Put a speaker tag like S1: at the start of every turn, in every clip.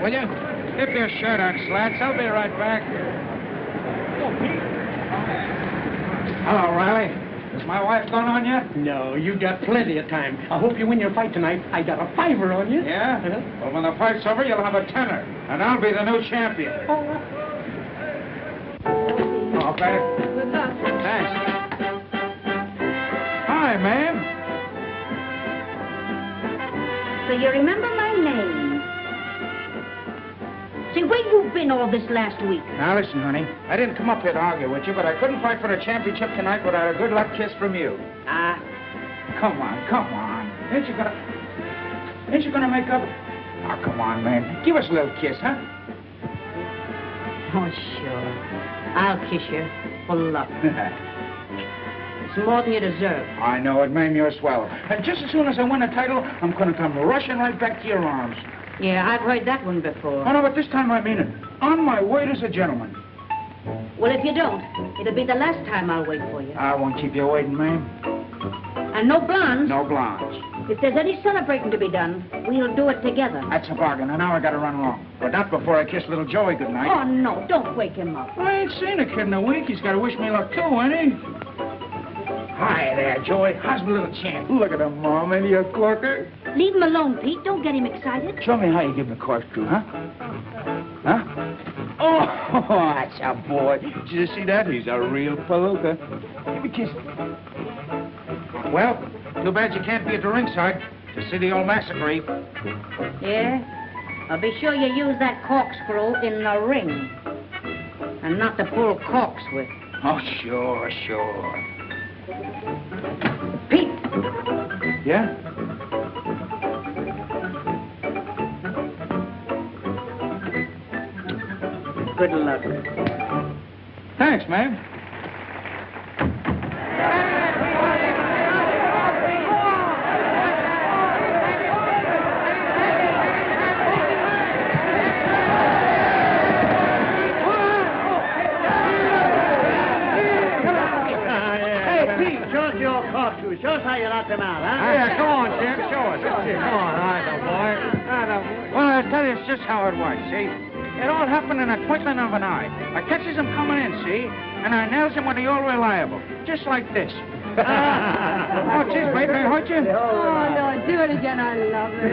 S1: will you? Keep your shirt on, slats. I'll be right back. Hello, Riley. Is my wife gone on yet?
S2: No, you got plenty of time. I hope you win your fight tonight. I got a $5 on you.
S1: Yeah? Well, when the fight's over, you'll have a $10, and I'll be the new champion. Oh, back.
S3: Good luck.
S1: Thanks. Hi, ma'am.
S4: So you remember my name? Say, where you been all this last week?
S1: Now, listen, honey. I didn't come up here to argue with you, but I couldn't fight for the championship tonight without a good luck kiss from you. Come on. Ain't you gonna make up? Oh, come on, man. Give us a little kiss, huh?
S4: Oh, sure. I'll kiss you. Full luck. It's more than you deserve.
S1: I know it, ma'am. You're swell. And just as soon as I win the title, I'm gonna come rushing right back to your arms.
S4: Yeah, I've heard that one before.
S1: Oh, no, but this time I mean it. On my word as a gentleman.
S4: Well, if you don't, it'll be the last time I'll wait for you.
S1: I won't keep you waiting, ma'am.
S4: And no blondes.
S1: No blondes.
S4: If there's any celebrating to be done, we'll do it together.
S1: That's a bargain, and now I gotta run along. But not before I kiss little Joey goodnight.
S4: Oh, no, don't wake him up.
S1: I ain't seen a kid in a week. He's gotta wish me luck too, ain't he? Hi there, Joey. How's my little champ? Look at him, Mom. Ain't he a corker?
S4: Leave him alone, Pete. Don't get him excited.
S1: Show me how you give him a corkscrew, huh? Huh? Oh, that's a boy. Did you see that? He's a real palooka. Give me a kiss. Well, too bad you can't be at the ringside to see the old massacre.
S4: Yeah? I'll be sure you use that corkscrew in the ring. And not to pull corks with.
S1: Oh, sure.
S4: Pete!
S1: Yeah?
S4: Good luck.
S1: Thanks, ma'am.
S2: Show us how you knocked him out, huh?
S1: Yeah, come on, Jim. Show us. Come on, all right, boy. Well, I'll tell you it's just how it was, see? It all happened in a twinkling of an eye. I catches him coming in, see? And I nails him with the old reliable. Just like this. Oh, cheers, baby. May I hurt you?
S3: Oh, no, do it again. I love it.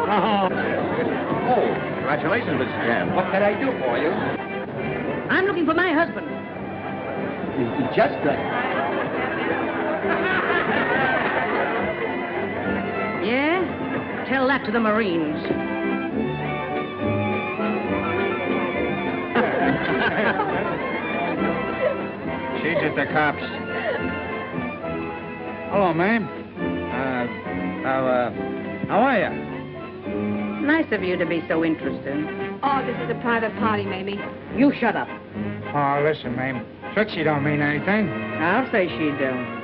S5: Oh, congratulations, Mr. Ham. What can I do for you?
S4: I'm looking for my husband.
S5: Just
S4: Yeah? Tell that to the Marines.
S1: She's at the cops. Hello, ma'am. How are you?
S4: Nice of you to be so interested.
S3: Oh, this is a private party, Mamie.
S4: You shut up.
S1: Oh, listen, ma'am. Trixie don't mean anything.
S4: I'll say she don't.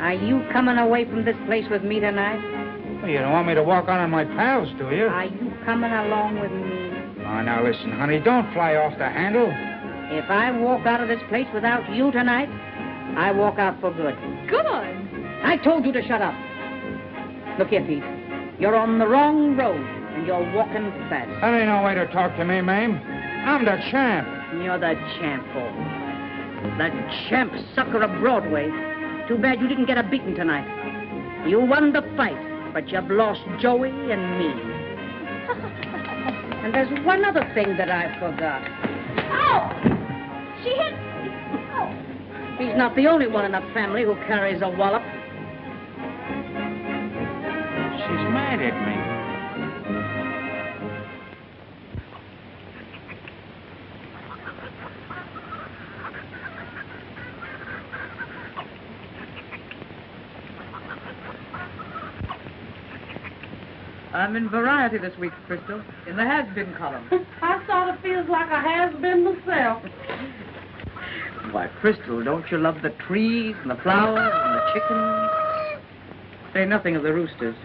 S4: Are you coming away from this place with me tonight?
S1: Well, you don't want me to walk on my pals, do you?
S4: Are you coming along with me?
S1: Oh, now listen, honey. Don't fly off the handle.
S4: If I walk out of this place without you tonight, I walk out for good.
S3: Good.
S4: I told you to shut up. Look here, Pete. You're on the wrong road, and you're walking fast.
S1: That ain't no way to talk to me, ma'am. I'm the champ.
S4: You're the champ, Paul. The champ sucker of Broadway. Too bad you didn't get a beating tonight. You won the fight, but you've lost Joey and me. And there's one other thing that I forgot.
S3: Oh! She hit me. Oh.
S4: He's not the only one in the family who carries a wallop.
S1: She's mad at me.
S6: I'm in Variety this week, Crystal, in the has-been column.
S3: I sort of feels like a has-been myself.
S6: Why, Crystal, don't you love the trees and the flowers and the chickens? Say nothing of the roosters.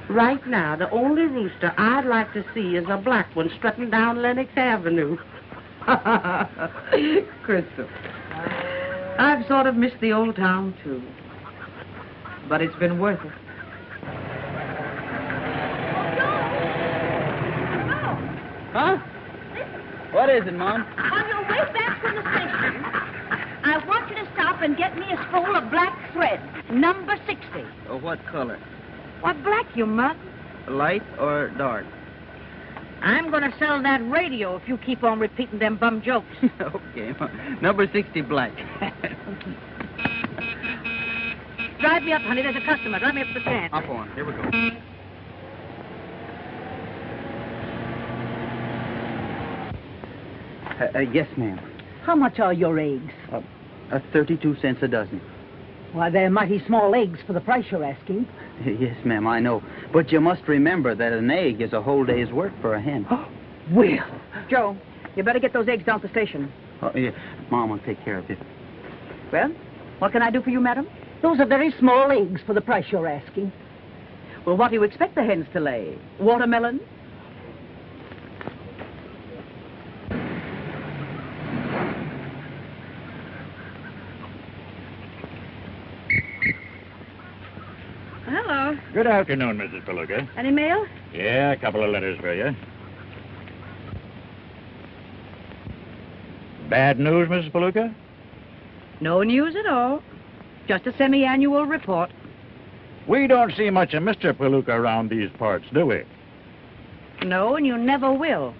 S4: Right now, the only rooster I'd like to see is a black one strutting down Lenox Avenue.
S6: Crystal, I've sort of missed the old town, too. But it's been worth it. What is it, Mom?
S7: On your way back from the station, I want you to stop and get me a spool of black thread, number 60.
S6: Oh, what color?
S4: What black, you mug?
S6: Light or dark?
S4: I'm going to sell that radio if you keep on repeating them bum jokes.
S6: Okay. Number 60 black.
S4: Drive me up, honey. There's a customer. Drive me up to the stand.
S6: Up on. Here we go. Yes, ma'am.
S8: How much are your eggs?
S6: 32 cents a dozen.
S8: Why, they're mighty small eggs for the price you're asking.
S6: Yes, ma'am, I know. But you must remember that an egg is a whole day's work for a hen.
S8: Well.
S4: Joe, you better get those eggs down to the station.
S6: Oh, yeah. Mom will take care of it.
S4: Well, what can I do for you, madam?
S8: Those are very small eggs for the price you're asking.
S4: Well, what do you expect the hens to lay? Watermelon? Hello.
S9: Good afternoon, Mrs. Palooka.
S4: Any mail?
S9: Yeah, a couple of letters for you. Bad news, Mrs. Palooka?
S4: No news at all. Just a semi-annual report.
S9: We don't see much of Mr. Palooka around these parts, do we?
S4: No, and you never will.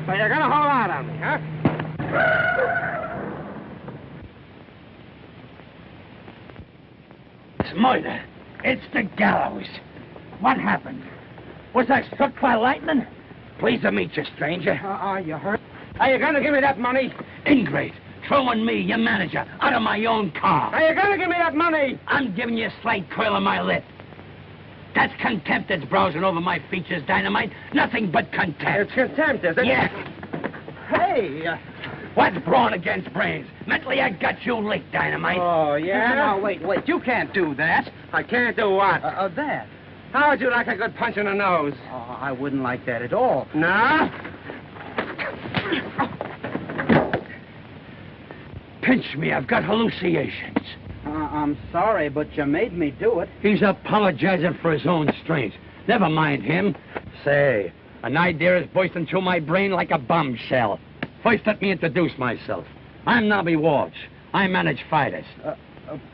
S1: So you're gonna hold out on me, huh?
S2: It's murder. It's the gallows. What happened? Was I struck by lightning? Pleased to meet you, stranger.
S1: Are you hurt? Are you gonna give me that money?
S2: Ingrate. Throwing me, your manager, out of my own car.
S1: Are you gonna give me that money?
S2: I'm giving you a slight curl of my lip. That's contempt that's browsing over my features, Dynamite. Nothing but contempt.
S1: It's contempt, is it?
S2: Yes.
S1: Hey!
S2: What's brawn against brains? Mentally, I got you licked, Dynamite.
S1: Oh, yeah?
S6: Now, wait. You can't do that.
S1: I can't do what?
S6: That.
S1: How would you like a good punch in the nose?
S6: Oh, I wouldn't like that at all.
S1: No?
S2: Pinch me, I've got hallucinations.
S6: I'm sorry, but you made me do it.
S2: He's apologizing for his own strength. Never mind him. Say, an idea is bursting through my brain like a bombshell. First, let me introduce myself. I'm Nobby Walsh. I manage fighters.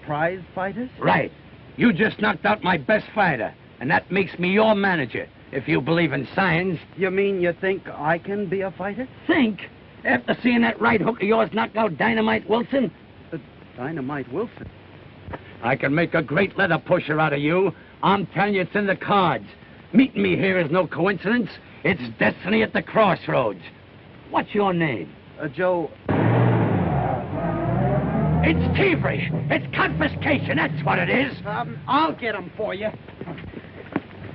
S6: Prize fighters?
S2: Right. You just knocked out my best fighter, and that makes me your manager, if you believe in science.
S6: You mean you think I can be a fighter?
S2: Think? After seeing that right hook of yours knock out Dynamite Wilson?
S6: Dynamite Wilson?
S2: I can make a great leather pusher out of you. I'm telling you, it's in the cards. Meeting me here is no coincidence. It's destiny at the crossroads. What's your name?
S6: Joe.
S2: It's thievery. It's confiscation. That's what it is.
S6: I'll get him for you.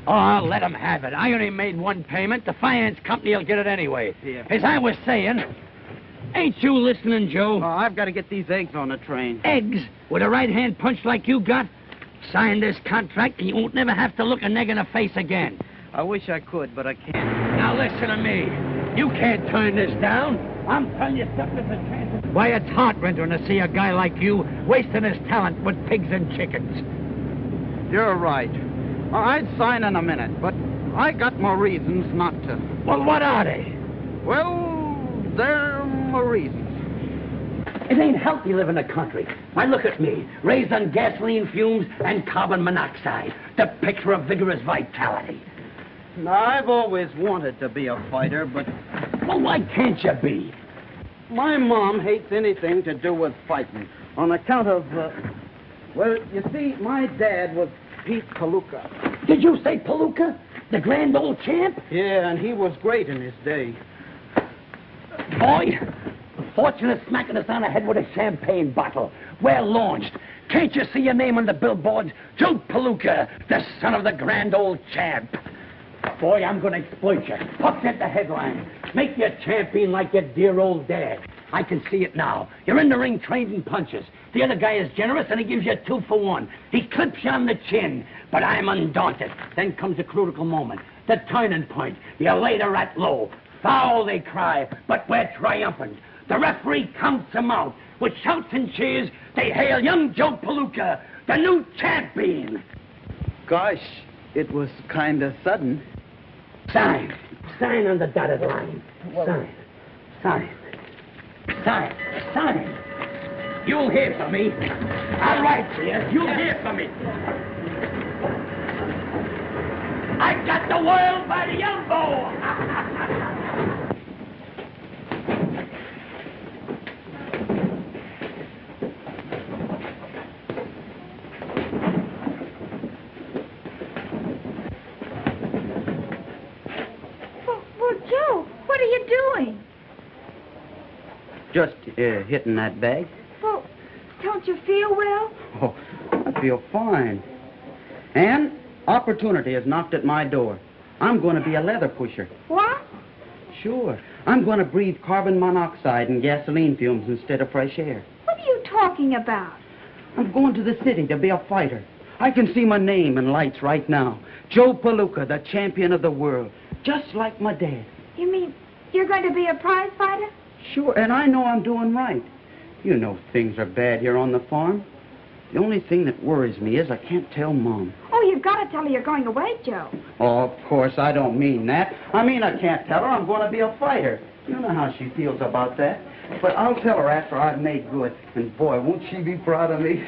S2: Oh, I'll let him have it. I only made one payment. The finance company will get it anyway.
S6: Yeah.
S2: As I was saying, ain't you listening, Joe?
S6: Oh, I've got to get these eggs on the train.
S2: Eggs? With a right-hand punch like you got? Sign this contract and you won't never have to look a neg in the face again.
S6: I wish I could, but I can't.
S2: Now listen to me. You can't turn this down. I'm telling you something that's a chance. Why, it's heart-rending to see a guy like you wasting his talent with pigs and chickens.
S6: You're right. I'd sign in a minute, but I got more reasons not to.
S2: Well, what are they?
S6: Well, they're more reasons.
S2: It ain't healthy living in the country. Why, look at me, raised on gasoline fumes and carbon monoxide. The picture of vigorous vitality.
S6: I've always wanted to be a fighter, but...
S2: Well, why can't you be?
S6: My mom hates anything to do with fighting on account of, well, you see, my dad was Pete Palooka.
S2: Did you say Palooka? The grand old champ?
S6: Yeah, and he was great in his day.
S2: Boy, fortunate smacking us on the head with a champagne bottle. Well launched. Can't you see your name on the billboards? Joe Palooka, the son of the grand old champ. Boy, I'm going to exploit you. Puff at the headline. Make you a champion like your dear old dad. I can see it now. You're in the ring trained in punches. The other guy is generous and he gives you a 2 for 1. He clips you on the chin. But I'm undaunted. Then comes a critical moment. The turning point. You lay the rat low. Foul, they cry. But we're triumphant. The referee counts him out. with shouts and cheers, they hail young Joe Palooka, the new champion.
S6: Gosh, it was kind of sudden.
S2: Sign. Sign on the dotted line. Sign. Sign. Sign. Sign. You'll hear from me. I'll write to you. You'll hear from me. I got the world by the elbow.
S7: Well, Joe, what are you doing?
S6: Just hitting that bag.
S7: Well, don't you feel well?
S6: Oh, I feel fine. And opportunity has knocked at my door. I'm going to be a leather pusher.
S7: What?
S6: Sure. I'm going to breathe carbon monoxide and gasoline fumes instead of fresh air.
S7: What are you talking about?
S6: I'm going to the city to be a fighter. I can see my name in lights right now. Joe Palooka, the champion of the world. Just like my dad.
S7: You mean you're going to be a prize fighter?
S6: Sure, and I know I'm doing right. You know things are bad here on the farm. The only thing that worries me is I can't tell Mom.
S7: Oh, you've got to tell her you're going away, Joe.
S6: Oh, of course, I don't mean that. I mean I can't tell her I'm going to be a fighter. You know how she feels about that. But I'll tell her after I've made good. And boy, won't she be proud of me.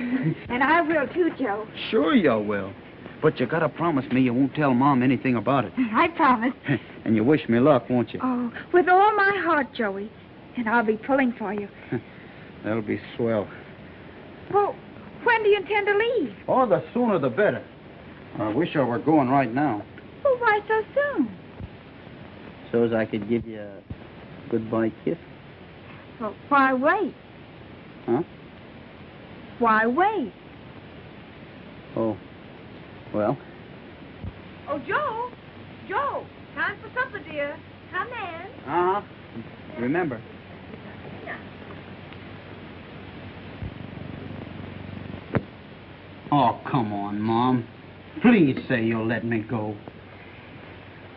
S7: And I will too, Joe.
S6: Sure you will. But you got to promise me you won't tell Mom anything about it.
S7: I promise.
S6: And you wish me luck, won't you?
S7: Oh, with all my heart, Joey. And I'll be pulling for you.
S6: That'll be swell.
S7: Well, when do you intend to leave?
S6: Oh, the sooner the better. I wish I were going right now.
S7: Well, why so soon?
S6: So as I could give you a goodbye kiss.
S7: Well, why wait?
S6: Huh?
S7: Why wait?
S6: Oh, well.
S3: Oh, Joe! Joe! Time for supper, dear. Come in.
S6: Uh-huh. Remember. Oh, come on, Mom. Please say you'll let me go.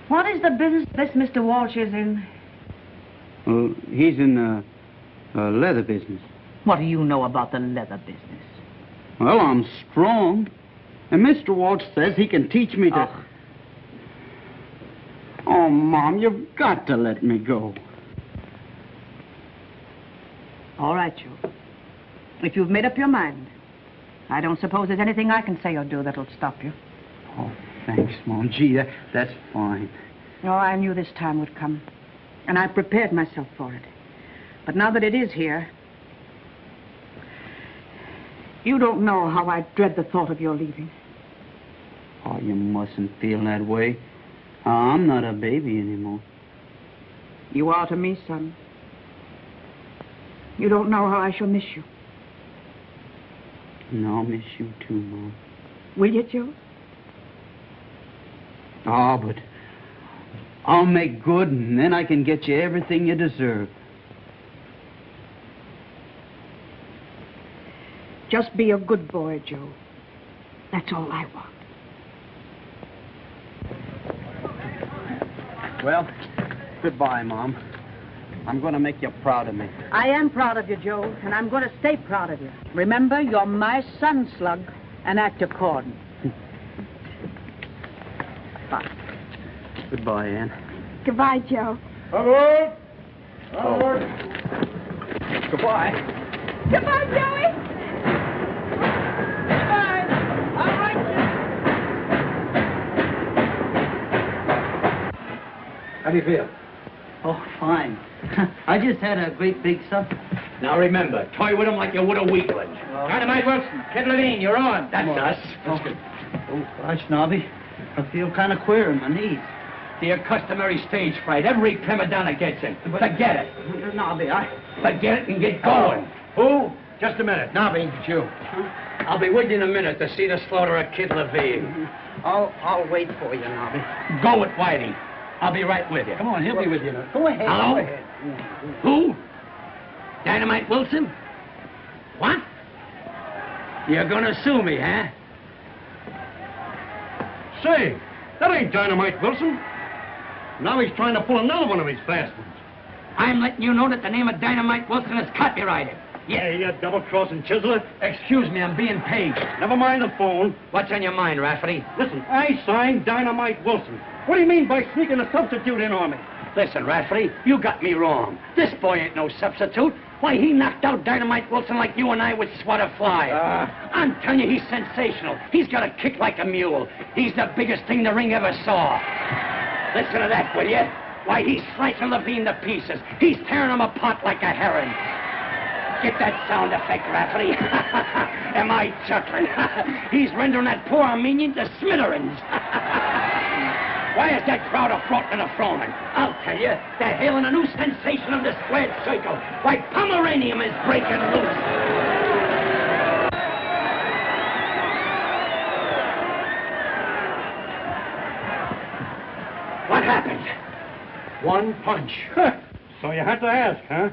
S4: What is the business this Mr. Walsh is in?
S6: He's in the leather business.
S4: What do you know about the leather business?
S6: Well, I'm strong. And Mr. Walsh says he can teach me to... Oh, Mom, you've got to let me go.
S4: All right, Joe. If you've made up your mind, I don't suppose there's anything I can say or do that'll stop you.
S6: Oh, thanks, Mom. Gee, that's fine.
S4: Oh, I knew this time would come, and I prepared myself for it. But now that it is here, you don't know how I dread the thought of your leaving.
S6: Oh, you mustn't feel that way. I'm not a baby anymore.
S4: You are to me, son. You don't know how I shall miss you.
S6: And I'll miss you too, Mom.
S4: Will you, Joe?
S6: Oh, but I'll make good, and then I can get you everything you deserve.
S4: Just be a good boy, Joe. That's all I want.
S6: Well, goodbye, Mom. I'm going to make you proud of me.
S4: I am proud of you, Joe, and I'm going to stay proud of you. Remember, you're my son, Slug, and act according. Bye.
S6: Goodbye, Ann.
S7: Goodbye, Joe.
S9: Forward!
S6: Forward! Goodbye.
S7: Goodbye, Joey. Goodbye. All right,
S2: How do you feel?
S6: Oh, fine. I just had a great big supper.
S2: Now remember, toy with him like you would a weakling.
S1: Dynamite Wilson, Kidladine, you're on.
S2: That's us.
S6: Oh, gosh, Nobby. I feel kind of queer in my knees.
S2: The customary stage fright. Every prima donna gets it. Forget it.
S6: Nobby,
S2: Forget it and get going.
S9: Who? Just a minute.
S5: Nobby, it's you. I'll be with you in a minute to see the slaughter of Kid Levine.
S6: I'll wait for you, Nobby.
S2: Go it, Whitey. I'll be right with you.
S6: Come on, he'll be with you. Go ahead.
S2: Hello?
S6: Go ahead.
S2: Who? Dynamite Wilson? What? You're gonna sue me, huh?
S9: Say, that ain't Dynamite Wilson. Now he's trying to pull another one of his fast ones.
S2: I'm letting you know that the name of Dynamite Wilson is copyrighted. Yeah, you double-crossing chiseler. Excuse me, I'm being paid.
S9: Never mind the phone.
S2: What's on your mind, Rafferty?
S9: Listen, I signed Dynamite Wilson. What do you mean by sneaking a substitute in on me?
S2: Listen, Rafferty, you got me wrong. This boy ain't no substitute. Why, he knocked out Dynamite Wilson like you and I would swat a fly. I'm telling you, he's sensational. He's got a kick like a mule. He's the biggest thing the ring ever saw. Listen to that, will you? Why, he's slicing Levine to pieces. He's tearing him apart like a herring. Get that sound effect, Rafferty. Am I chuckling? He's rendering that poor Armenian to smithereens. Why is that crowd a-frontin' and a-fronin'? I'll tell you, they're hailing a new sensation of the squared circle. Why, Pomeranian is breaking loose. What happened? One punch.
S9: So you had to ask, huh?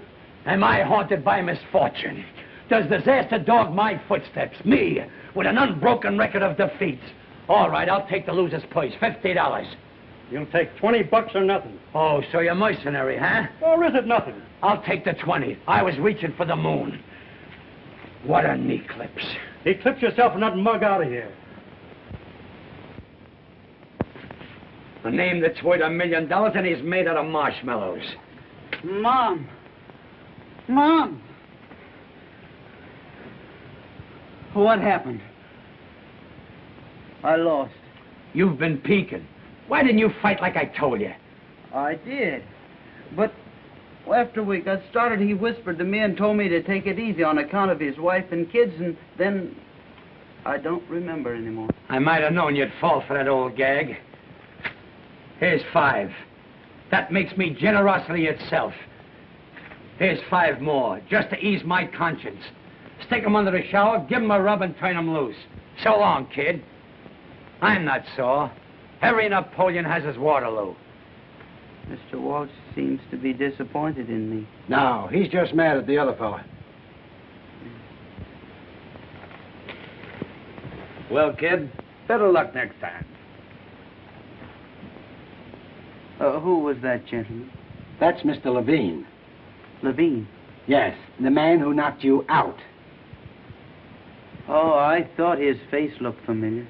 S2: Am I haunted by misfortune? Does disaster dog my footsteps? Me, with an unbroken record of defeats. All right, I'll take the loser's purse, $50.
S9: You'll take $20 or nothing.
S2: Oh, so you're mercenary, huh?
S9: Or is it nothing?
S2: I'll take the 20. I was reaching for the moon. What an eclipse.
S9: Eclipse yourself and not mug out of here.
S2: A name that's worth $1 million and he's made out of marshmallows.
S6: Mom. Mom. What happened? I lost.
S2: You've been peeking. Why didn't you fight like I told you?
S6: I did. But after we got started, he whispered to me and told me to take it easy on account of his wife and kids, and then I don't remember anymore.
S2: I might have known you'd fall for that old gag. Here's 5. That makes me generosity itself. Here's 5 more, just to ease my conscience. Stick 'em under the shower, give 'em a rub, and turn 'em loose. So long, kid. I'm not sore. Every Napoleon has his Waterloo.
S6: Mr. Walsh seems to be disappointed in me.
S5: No, he's just mad at the other fella. Well, kid, better luck next time.
S6: Who was that gentleman?
S5: That's Mr. Levine.
S6: Levine?
S5: Yes, the man who knocked you out.
S6: Oh, I thought his face looked familiar.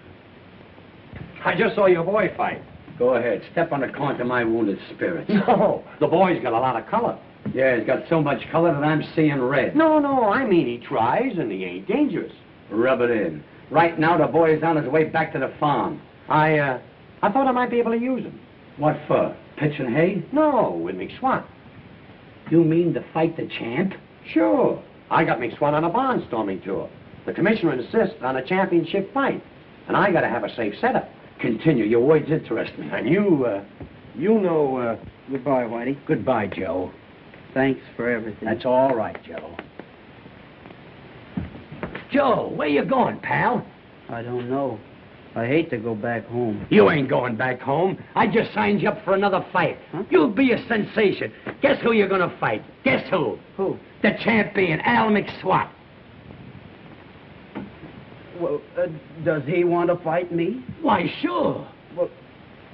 S2: I just saw your boy fight. Go ahead, step on the corn to my wounded spirits.
S9: No, the boy's got a lot of color.
S2: Yeah, he's got so much color that I'm seeing red.
S9: No, I mean he tries and he ain't dangerous.
S2: Rub it in. Right now, the boy is on his way back to the farm.
S9: I thought I might be able to use him.
S2: What for? Pitching hay?
S9: No, with McSwan.
S2: You mean to fight the champ?
S9: Sure. I got McSwan on a barnstorming tour. The commissioner insists on a championship fight, and I gotta have a safe setup.
S2: Continue. Your words interest me.
S9: And you know,
S6: Goodbye, Whitey.
S2: Goodbye, Joe.
S6: Thanks for everything.
S2: That's all right, Joe. Joe, where you going, pal?
S6: I don't know. I hate to go back home.
S2: You ain't going back home. I just signed you up for another fight.
S6: Huh?
S2: You'll be a sensation. Guess who you're gonna fight? Guess who?
S6: Who?
S2: The champion, Al McSwat.
S6: Well, does he want to fight me?
S2: Why, sure.
S6: Well,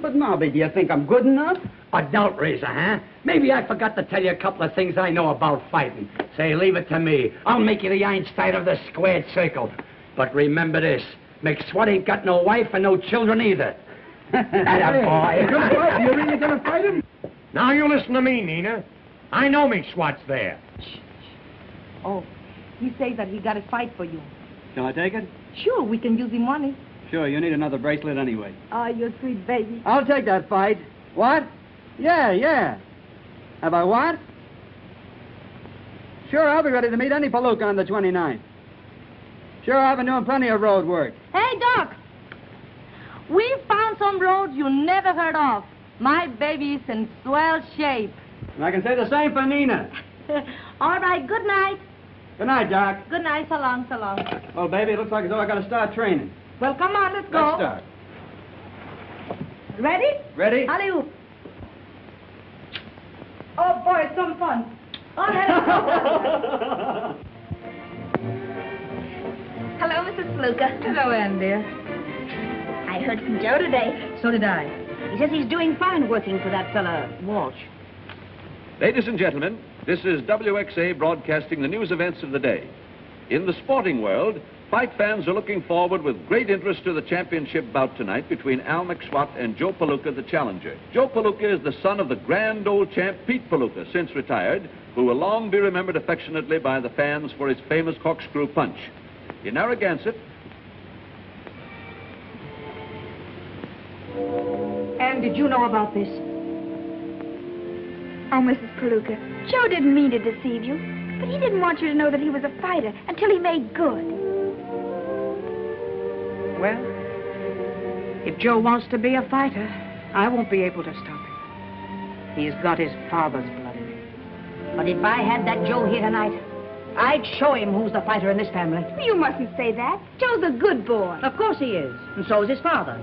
S6: but, Nobby, do you think I'm good enough?
S2: A doubt raiser, huh? Maybe I forgot to tell you a couple of things I know about fighting. Say, leave it to me. I'll make you the Einstein of the squared circle. But remember this. McSwat ain't got no wife and no children either. Atta boy.
S9: You really gonna fight him? Now you listen to me, Nina. I know McSwat's there.
S3: Oh, he says that he got a fight for you.
S6: Shall I take it?
S3: Sure, we can use the money.
S6: Sure, you need another bracelet anyway.
S3: Oh, you sweet baby.
S6: I'll take that fight. What? Yeah. Have I what? Sure, I'll be ready to meet any palooka on the 29th. Sure, I've been doing plenty of road work.
S7: Hey, Doc. We found some roads you never heard of. My baby's in swell shape.
S6: And I can say the same for Nina.
S7: All right, good night.
S6: Good night, Doc.
S7: Good night, so long, so long.
S6: Well, baby, it looks like as though I got to start training.
S3: Well, come on, let's go.
S6: Let's start.
S3: Ready?
S6: Ready?
S3: Alley-oop. Oh, boy, it's some fun. On ahead.
S7: Hello, Mrs. Fluka.
S3: Hello, Ann, dear.
S7: I heard from Joe today.
S3: So did I.
S7: He says he's doing fine working for that fella, Walsh.
S5: Ladies and gentlemen,
S10: This is WXA broadcasting the news events of the day. In the sporting world, fight fans are looking forward with great interest to the championship bout tonight between Al McSwat and Joe Palooka, the challenger. Joe Palooka is the son of the grand old champ Pete Palooka, since retired, who will long be remembered affectionately by the fans for his famous corkscrew punch. In Narragansett...
S3: Anne, did you know about this?
S11: Oh, Mrs. Palooka, Joe didn't mean to deceive you, but he didn't want you to know that he was a fighter until he made good.
S4: Well, if Joe wants to be a fighter, I won't be able to stop him. He's got his father's blood in him. But if I had that Joe here tonight, I'd show him who's the fighter in this family.
S11: You mustn't say that. Joe's a good boy.
S4: Of course he is, and so is his father.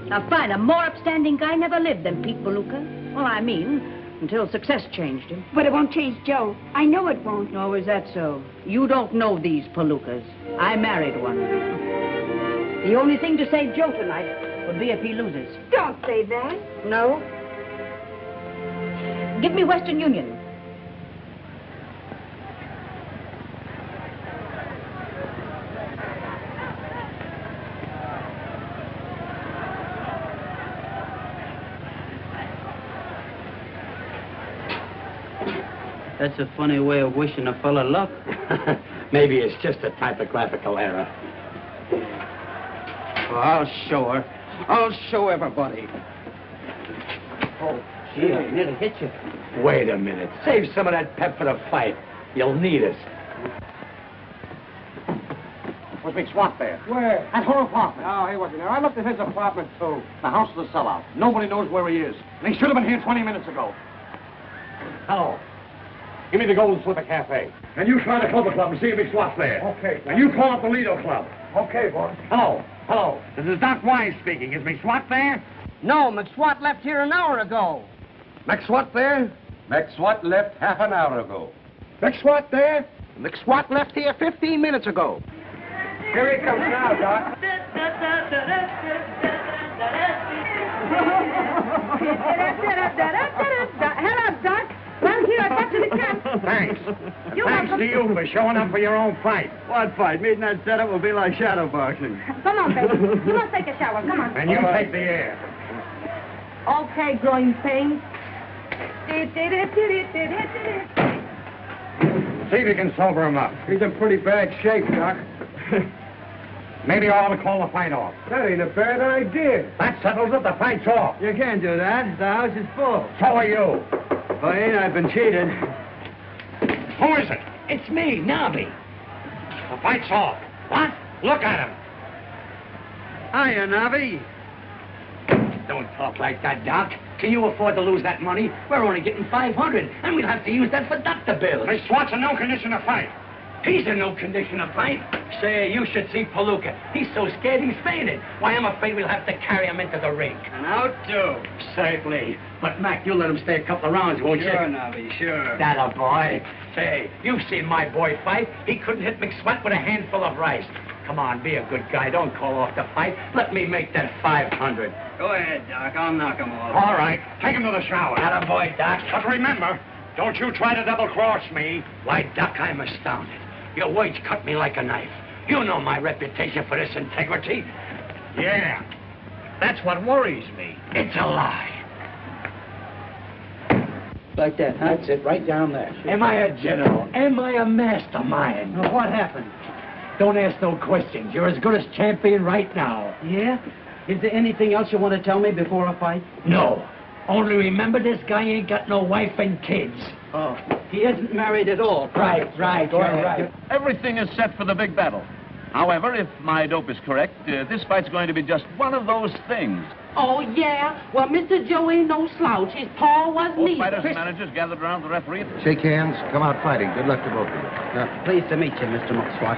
S4: A finer, more upstanding guy never lived than Pete Palooka. Well, I mean, until success changed him.
S11: But it won't change Joe. I know it won't.
S4: Oh, is that so? You don't know these Palookas. I married one. The only thing to save Joe tonight would be if he loses.
S11: Don't say that.
S4: No? Give me Western Union.
S6: That's a funny way of wishing a fella luck.
S2: Maybe it's just a typographical error.
S6: Well, I'll show her. I'll show everybody. Oh, gee, I nearly hit you.
S2: Wait a minute. Save some of that pep for the fight. You'll need it.
S9: Was McSwat there?
S5: Where?
S9: At her apartment.
S5: No, he wasn't there. I looked at his apartment, too.
S9: The house is a sellout. Nobody knows where he is. And he should have been here 20 minutes ago. Hello. Give me the Golden Slipper Cafe. And you try the Clover Club and see if McSwat's there.
S5: Okay.
S9: And you call up the Lido Club.
S5: Okay, boss.
S9: Hello. Hello. This is Doc Wise speaking. Is McSwat there?
S4: No, McSwat left here an hour ago.
S9: McSwat there?
S5: McSwat left half an hour ago.
S9: McSwat there?
S5: McSwat left here 15 minutes ago.
S1: Here he comes now, Doc.
S3: Hello, Doc. Well, here, I got to the camp.
S9: Thanks.
S3: You're
S9: Thanks
S3: welcome.
S9: to you for showing up for your own fight.
S6: What fight? Meeting that setup will be like shadow boxing.
S3: Come on, baby. You must take a shower. Come on.
S9: And you take the air.
S3: Okay, growing pains.
S9: See if you can sober him up.
S5: He's in pretty bad shape, Doc.
S9: Maybe I ought to call the fight off.
S5: That ain't a bad idea.
S9: That settles it. The fight's off.
S6: You can't do that. The house is full.
S9: So are you.
S6: If I ain't, I've been cheated.
S9: Who is it?
S2: It's me, Nobby.
S9: The fight's off. What? Look at him.
S6: Hiya, Navi.
S2: Don't talk like that, Doc. Can you afford to lose that money? We're only getting $500, and we'll have to use that for doctor bills.
S9: McSwat's in no condition to fight.
S2: He's in no condition to fight. Say, you should see Palooka. He's so scared he's fainted. Why, I'm afraid we'll have to carry him into the ring.
S6: And out, too.
S2: Certainly. But, Mac, you'll let him stay a couple of rounds, won't you?
S6: Sure, Navi, sure.
S2: That a boy. Say, you've seen my boy fight. He couldn't hit McSwat with a handful of rice. Come on, be a good guy. Don't call off the fight. Let me make that $500.
S6: Go ahead, Doc. I'll knock him off.
S9: All right. Take him to the shower.
S2: That a boy, Doc.
S9: But remember, don't you try to double-cross me.
S2: Why, Doc, I'm astounded. Your words cut me like a knife. You know my reputation for this integrity.
S9: Yeah. That's what worries me.
S2: It's a lie.
S6: Like that, huh?
S5: That's it, right down there.
S2: Am I a general? Am I a mastermind?
S6: Now, what happened?
S2: Don't ask no questions. You're as good as champion right now.
S6: Yeah? Is there anything else you want to tell me before a fight?
S2: No. Only remember, this guy ain't got no wife and kids.
S6: Oh, he isn't married at all.
S2: Right, you're right.
S10: Everything is set for the big battle. However, if my dope is correct, this fight's going to be just one of those things.
S7: Oh, yeah? Well, Mr. Joe ain't no slouch. His paw was
S10: Both
S7: neat.
S10: fighters and managers gathered around the referee.
S5: Shake hands. Come out fighting. Good luck to both of you.
S6: Pleased to meet you, Mr. McSwat.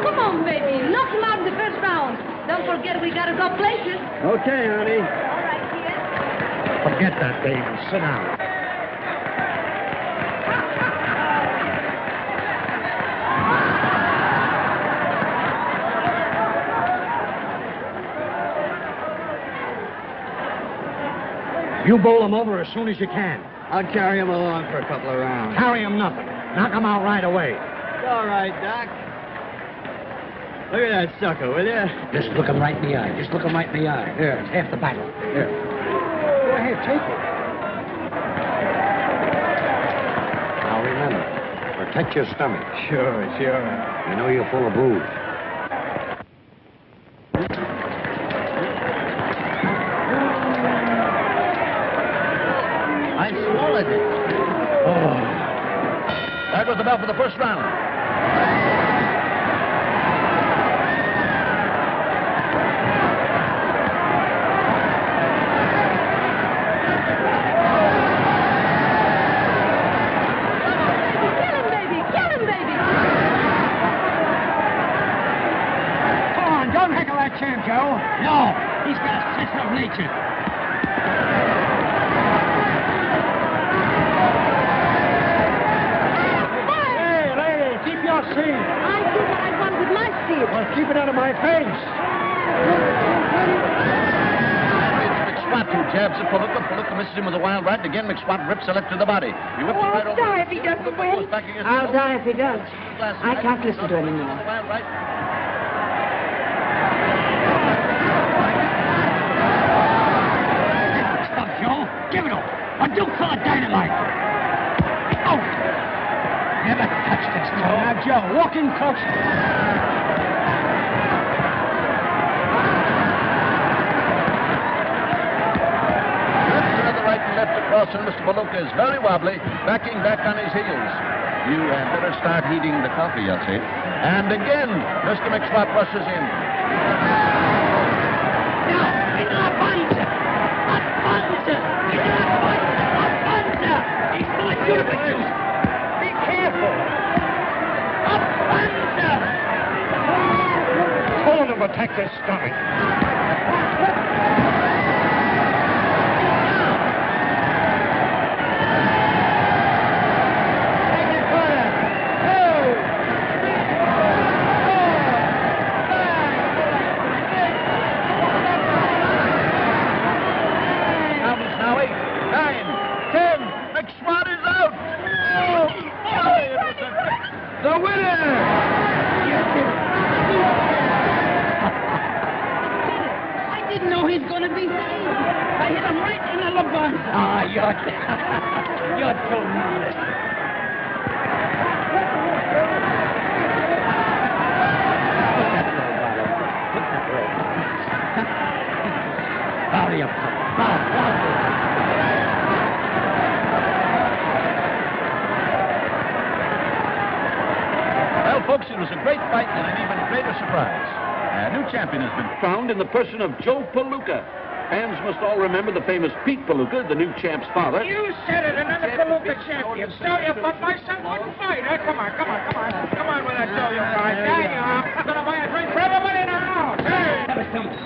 S7: Come on, baby. Knock him out in the first round. Don't forget we gotta go places.
S6: Okay, honey.
S7: All right, kid.
S9: Forget that, baby. Sit down. You bowl him over as soon as you can.
S12: I'll carry him along for a couple of rounds.
S9: Carry him nothing. Knock him out right away.
S12: It's all right, Doc. Look at that sucker, will you?
S2: Just look him right in the eye. Just look him right in the eye. There, it's half the battle. There. Go ahead, take it.
S9: Now remember, protect your stomach.
S12: Sure.
S9: You know you're full of booze.
S12: I swallowed it.
S10: Oh. That was the bell for the first round.
S9: Champ, Joe.
S2: No, he's got a sense of nature.
S9: Hey, lady, keep your seat.
S7: I do what I want with my seat.
S9: Well, keep it out of my face.
S10: McSwat two jabs at Palooka. Palooka misses him with a wild right. Again, McSwat rips a left to the body. He whips it right over.
S4: Die if he doesn't win. I'll die if he does. I can't listen to him anymore.
S10: Wild right.
S2: Give it up. A Duke full of dynamite. Out. Never touched this, Joe.
S9: Now, Joe, walk in close.
S10: Another right and left across, and Mr. Palooka is very wobbly, backing back on his heels. You had better start heating the coffee, I'd say. And again, Mr. McSwat rushes in.
S2: Be careful!
S9: Pull him to protect his stomach.
S2: You're too modest. Hurry up.
S10: Well, folks, it was a great fight and an even greater surprise. A new champion has been found in the person of Joe Palooka. Fans must all remember the famous Pete Palooka, the new champ's father.
S1: You said it, another Palooka champion. So you, but my son wouldn't fight. Come on. Come on with that show, you guys. There you are. I'm going to buy a drink for everybody in the house. Hey!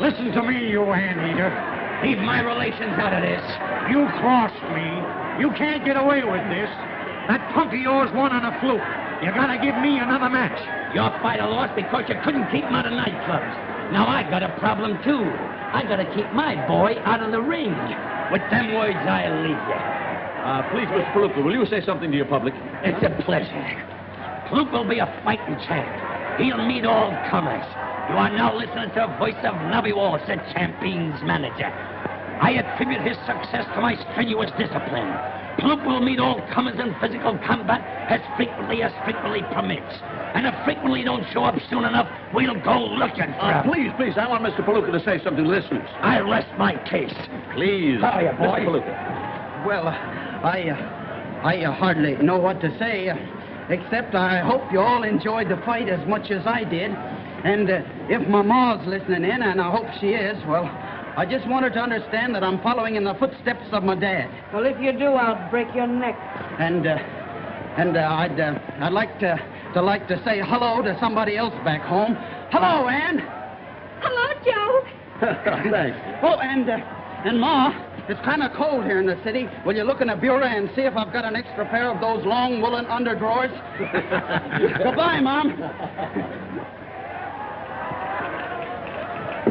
S9: Listen to me, you anteater.
S2: Leave my relations out of this.
S9: You crossed me. You can't get away with this. That punk of yours won on a fluke. You gotta give me another match.
S2: Your fighter lost because you couldn't keep him out of nightclubs. Now I got a problem, too. I gotta keep my boy out of the ring. With them words, I'll leave you.
S10: Please, Mr. Palooka, will you say something to your public?
S2: It's a pleasure. Palooka will be a fighting champ. He'll meet all comers. You are now listening to the voice of Nobby Walsh, the champion's manager. I attribute his success to my strenuous discipline. Palooka will meet all comers in physical combat as frequently permits. And if frequently don't show up soon enough, we'll go looking for him.
S10: Please, I want Mr. Palooka to say something to listeners.
S2: I rest my case.
S10: Please.
S2: How are you, boy?
S10: Mr. Palooka.
S12: Well, I hardly know what to say, except I hope you all enjoyed the fight as much as I did. And if my ma's listening in, and I hope she is, well, I just want her to understand that I'm following in the footsteps of my dad.
S4: Well, if you do, I'll break your neck.
S12: And I'd like to say hello to somebody else back home. Hello, Ann.
S11: Hello, Joe.
S12: Thanks. Oh, and Ma, it's kind of cold here in the city. Will you look in the bureau and see if I've got an extra pair of those long woolen underdrawers? Goodbye, Mom.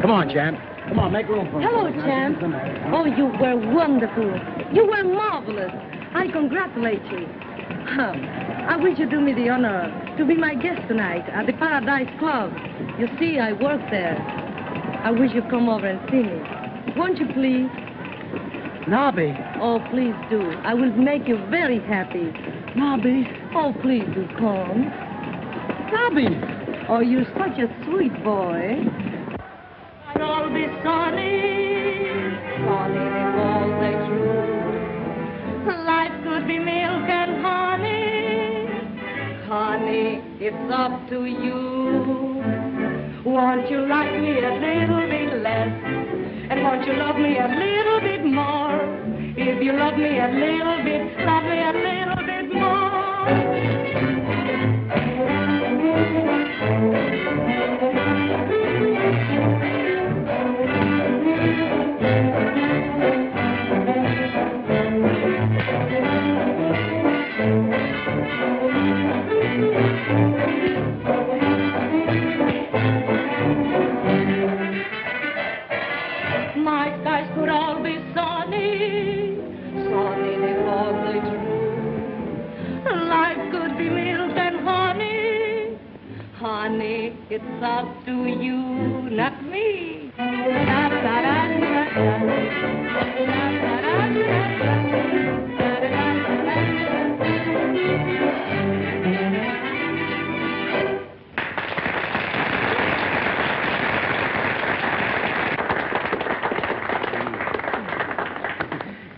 S9: Come on, champ.
S12: Come on, make room for him.
S7: Hello, champ. Oh, you were wonderful. You were marvelous. I congratulate you. I wish you'd do me the honor to be my guest tonight at the Paradise Club. You see, I work there. I wish you'd come over and see me. Won't you, please?
S12: Nobby.
S7: Oh, please do. I will make you very happy.
S12: Nobby.
S7: Oh, please do come.
S12: Nobby.
S7: Oh, you're such a sweet boy. I'll all be sunny, sunny all the true. Life could be milk and honey, honey, it's up to you. Won't you like me a little bit less? And won't you love me a little bit more? If you love me a little bit, love me a little bit more. My skies could all be sunny, sunny they all the true. Life could be milk and honey, honey, it's up to you, not me. Da, da, da, da, da,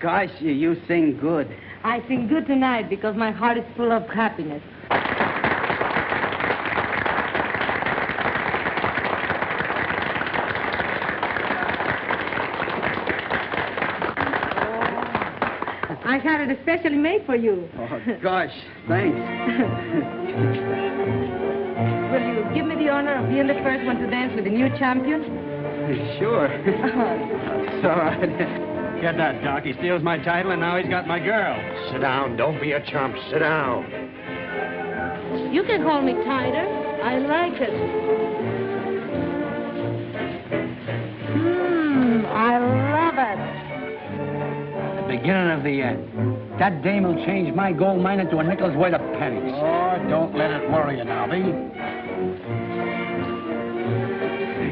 S12: Gosh, you sing good.
S7: I sing good tonight because my heart is full of happiness. I had it especially made for you.
S12: Oh, gosh, thanks.
S7: Will you give me the honor of being the first one to dance with the new champion?
S12: Sure. It's all right. Get that, Doc. He steals my title, and now he's got my girl.
S5: Sit down. Don't be a chump. Sit down.
S7: You can hold me tighter. I like it. I love it.
S2: The beginning of the end. That dame will change my gold mine into a nickel's worth of pennies.
S12: Oh, don't let it worry you, Nobby.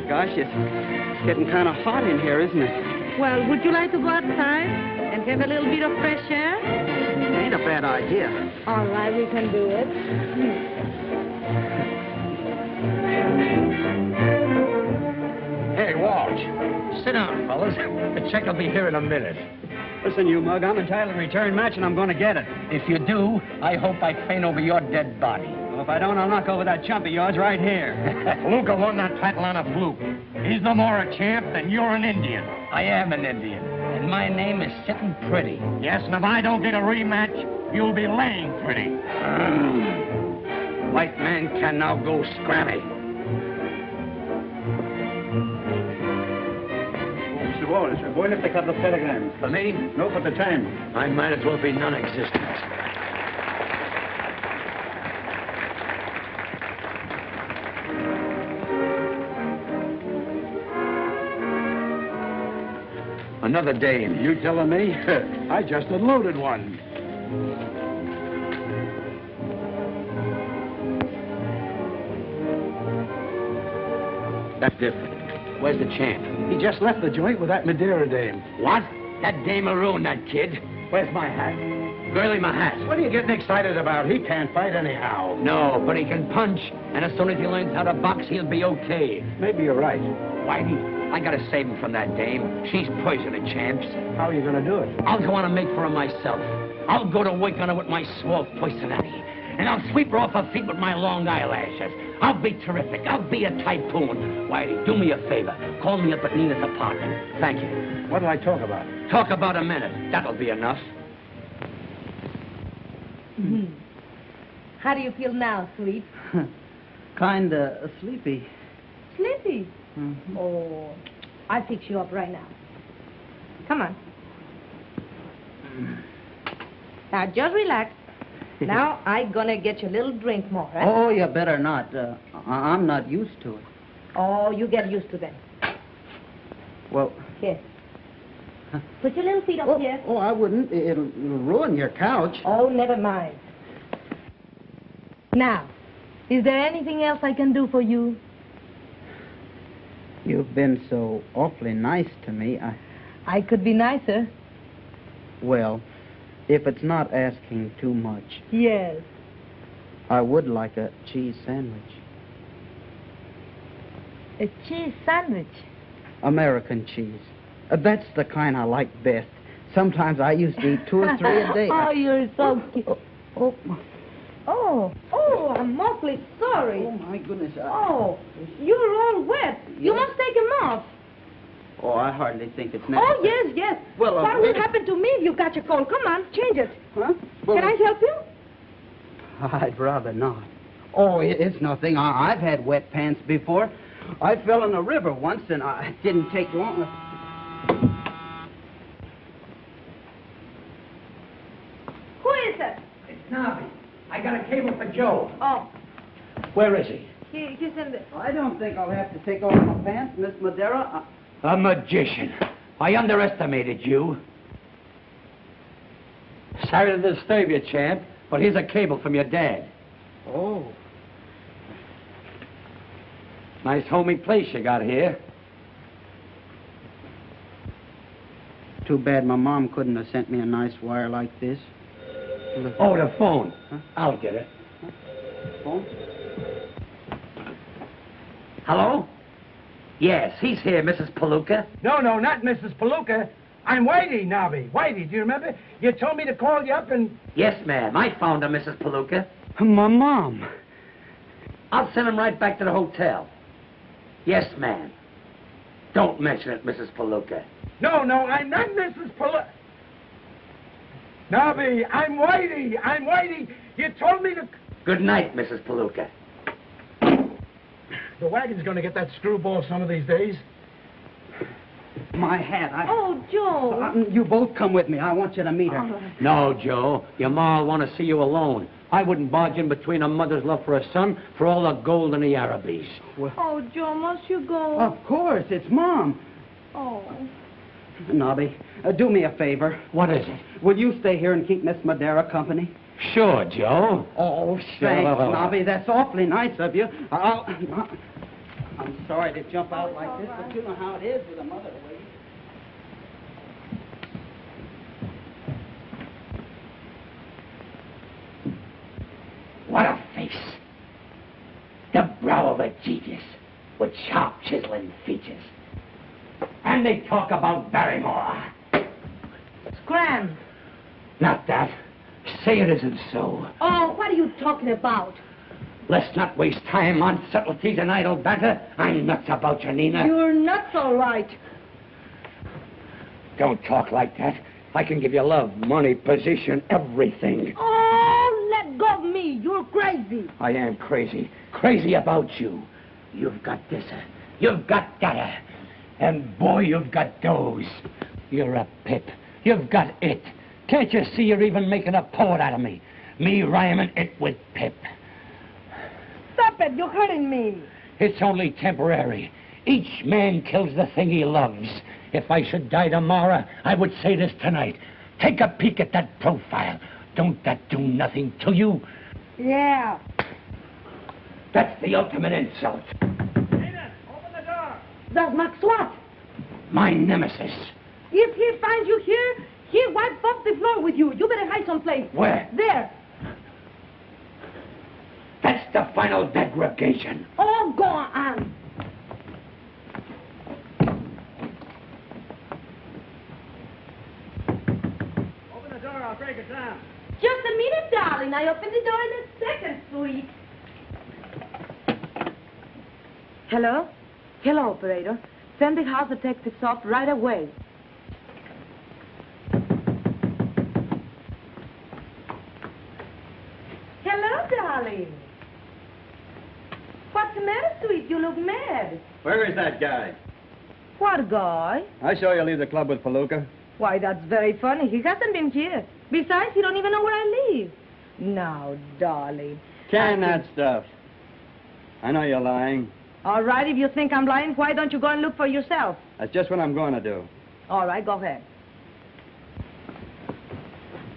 S12: Gosh, it's getting kind of hot in here, isn't it?
S7: Well, would you like to go outside and have a little bit of fresh air?
S12: Ain't a bad idea.
S7: All right, we can do it.
S5: Hey, Walsh. Sit down, fellas. The check will be here in a minute.
S12: Listen, you mug, I'm entitled to a return match, and I'm going to get it.
S2: If you do, I hope I faint over your dead body.
S12: Well, if I don't, I'll knock over that chump of yours right here.
S5: Luca won that title on a fluke. He's no more a champ than you're an Indian.
S2: I am an Indian, and my name is Sitting Pretty.
S5: Yes, and if I don't get a rematch, you'll be laying pretty.
S2: White man can now go scrammy.
S12: Mr. Wallace, I'm going to pick up the telegrams.
S2: For me?
S12: No, for the time.
S2: I might as well be non-existent. Another dame.
S12: You telling me? I just unloaded one.
S2: That's different. Where's the champ?
S12: He just left the joint with that Madeira dame.
S2: What? That dame will ruin that kid. Where's my hat? Girlie, my hat.
S12: What are you getting excited about? He can't fight anyhow.
S2: No, but he can punch. And as soon as he learns how to box, he'll be okay.
S12: Maybe you're right.
S2: Whitey, I gotta save him from that dame. She's poisoning champs.
S12: How are you going to do it?
S2: I'll go on and make for her myself. I'll go to work on her with my suave poisonati. And I'll sweep her off her feet with my long eyelashes. I'll be terrific. I'll be a typhoon. Whitey, do me a favor. Call me up at Nina's apartment. Thank you.
S12: What'll I talk about?
S2: Talk about a minute. That'll be enough.
S7: How do you feel now, sweet?
S12: Kinda sleepy.
S7: Sleepy? Oh, I'll fix you up right now. Come on. Now, just relax. Now, I'm gonna get you a little drink more, right?
S12: Oh, you better not. I'm not used to it.
S7: Oh, you get used to them.
S6: Well...
S7: Here. Put your little feet up here.
S6: Oh, I wouldn't. It'll ruin your couch.
S7: Oh, never mind. Now, is there anything else I can do for you?
S6: You've been so awfully nice to me.
S7: I could be nicer.
S6: Well, if it's not asking too much.
S7: Yes.
S6: I would like a cheese sandwich.
S7: A cheese sandwich?
S6: American cheese. That's the kind I like best. Sometimes I used to eat 2 or 3 a day.
S7: Oh, you're so cute. Oh, I'm awfully sorry.
S6: Oh, my goodness.
S7: Oh, you're all wet.
S6: Yes.
S7: You must take them off.
S6: Oh, I hardly think it's necessary.
S7: Oh, yes.
S6: Well,
S7: what will happen to me if you catch a cold? Come on, change it.
S6: Huh? Well,
S7: Can I help you?
S6: I'd rather not. Oh, it's nothing. I've had wet pants before. I fell in a river once, and it didn't take long.
S7: Who is it?
S2: It's Nobby. I got a cable for Joe.
S7: Oh.
S2: Where is he?
S7: He's in the...
S6: I don't think I'll have to take off my pants, Miss Madeira.
S2: A magician. I underestimated you. Sorry to disturb you, champ, but here's a cable from your dad.
S6: Oh.
S2: Nice homey place you got here.
S6: Too bad my mom couldn't have sent me a nice wire like this.
S2: Oh, the phone. Huh? I'll get it.
S6: Huh? Phone?
S2: Hello? Yes, he's here, Mrs. Palooka.
S13: No, not Mrs. Palooka. I'm Whitey, Nobby. Whitey, do you remember? You told me to call you up and...
S2: Yes, ma'am. I found her, Mrs. Palooka.
S6: My mom.
S2: I'll send him right back to the hotel. Yes, ma'am. Don't mention it, Mrs. Palooka.
S13: No, I'm not Mrs. Palooka. Nobby, I'm Whitey. You told me to...
S2: Good night, Mrs. Palooka.
S13: The wagon's going to get that screwball some of these days.
S6: My hat.
S7: Oh, Joe.
S6: You both come with me. I want you to meet her.
S2: No, Joe. Your ma will want to see you alone. I wouldn't barge in between a mother's love for a son for all the gold in the Arabes.
S6: Well,
S7: oh, Joe, must you go?
S6: Of course. It's Mom.
S7: Oh.
S6: Nobby, do me a favor.
S2: What is it?
S6: Will you stay here and keep Miss Madeira company?
S2: Sure, Joe.
S6: Oh, thanks, Nobby. That's awfully nice of you. I'm sorry to jump out like this, but you know how it is with a mother away.
S2: What a face. The brow of a genius with sharp chiseling features. And they talk about Barrymore.
S7: Scram.
S2: Not that. Say it isn't so.
S7: Oh, what are you talking about?
S2: Let's not waste time on subtleties and idle banter. I'm nuts about you, Nina.
S7: You're nuts, all right.
S2: Don't talk like that. I can give you love, money, position, everything.
S7: Oh, let go of me. You're crazy.
S2: I am crazy. Crazy about you. You've got this. You've got that. And boy, you've got those. You're a pip. You've got it. Can't you see you're even making a poet out of me? Me rhyming it with pip.
S7: Stop it. You're hurting me.
S2: It's only temporary. Each man kills the thing he loves. If I should die tomorrow, I would say this tonight. Take a peek at that profile. Don't that do nothing to you?
S7: Yeah.
S2: That's the ultimate insult.
S13: Nina, open the door.
S7: That's Max what?
S2: My nemesis.
S7: If he finds you here, he'll wipe off the floor with you. You better hide someplace.
S2: Where?
S7: There.
S2: That's the final degradation.
S7: Oh, go on.
S13: Open the door, I'll break it down.
S7: Just a minute, darling. I open the door in a second, sweet. Hello? Hello, operator. Send the house detectives off right away. Hello, darling. What's the matter, sweet? You look mad.
S14: Where is that guy?
S7: What guy?
S14: I saw you leave the club with Palooka.
S7: Why, that's very funny. He hasn't been here. Besides, you don't even know where I live. Now, darling.
S14: Can that stuff. I know you're lying.
S7: All right, if you think I'm lying, why don't you go and look for yourself?
S14: That's just what I'm going to do.
S3: All right, go ahead.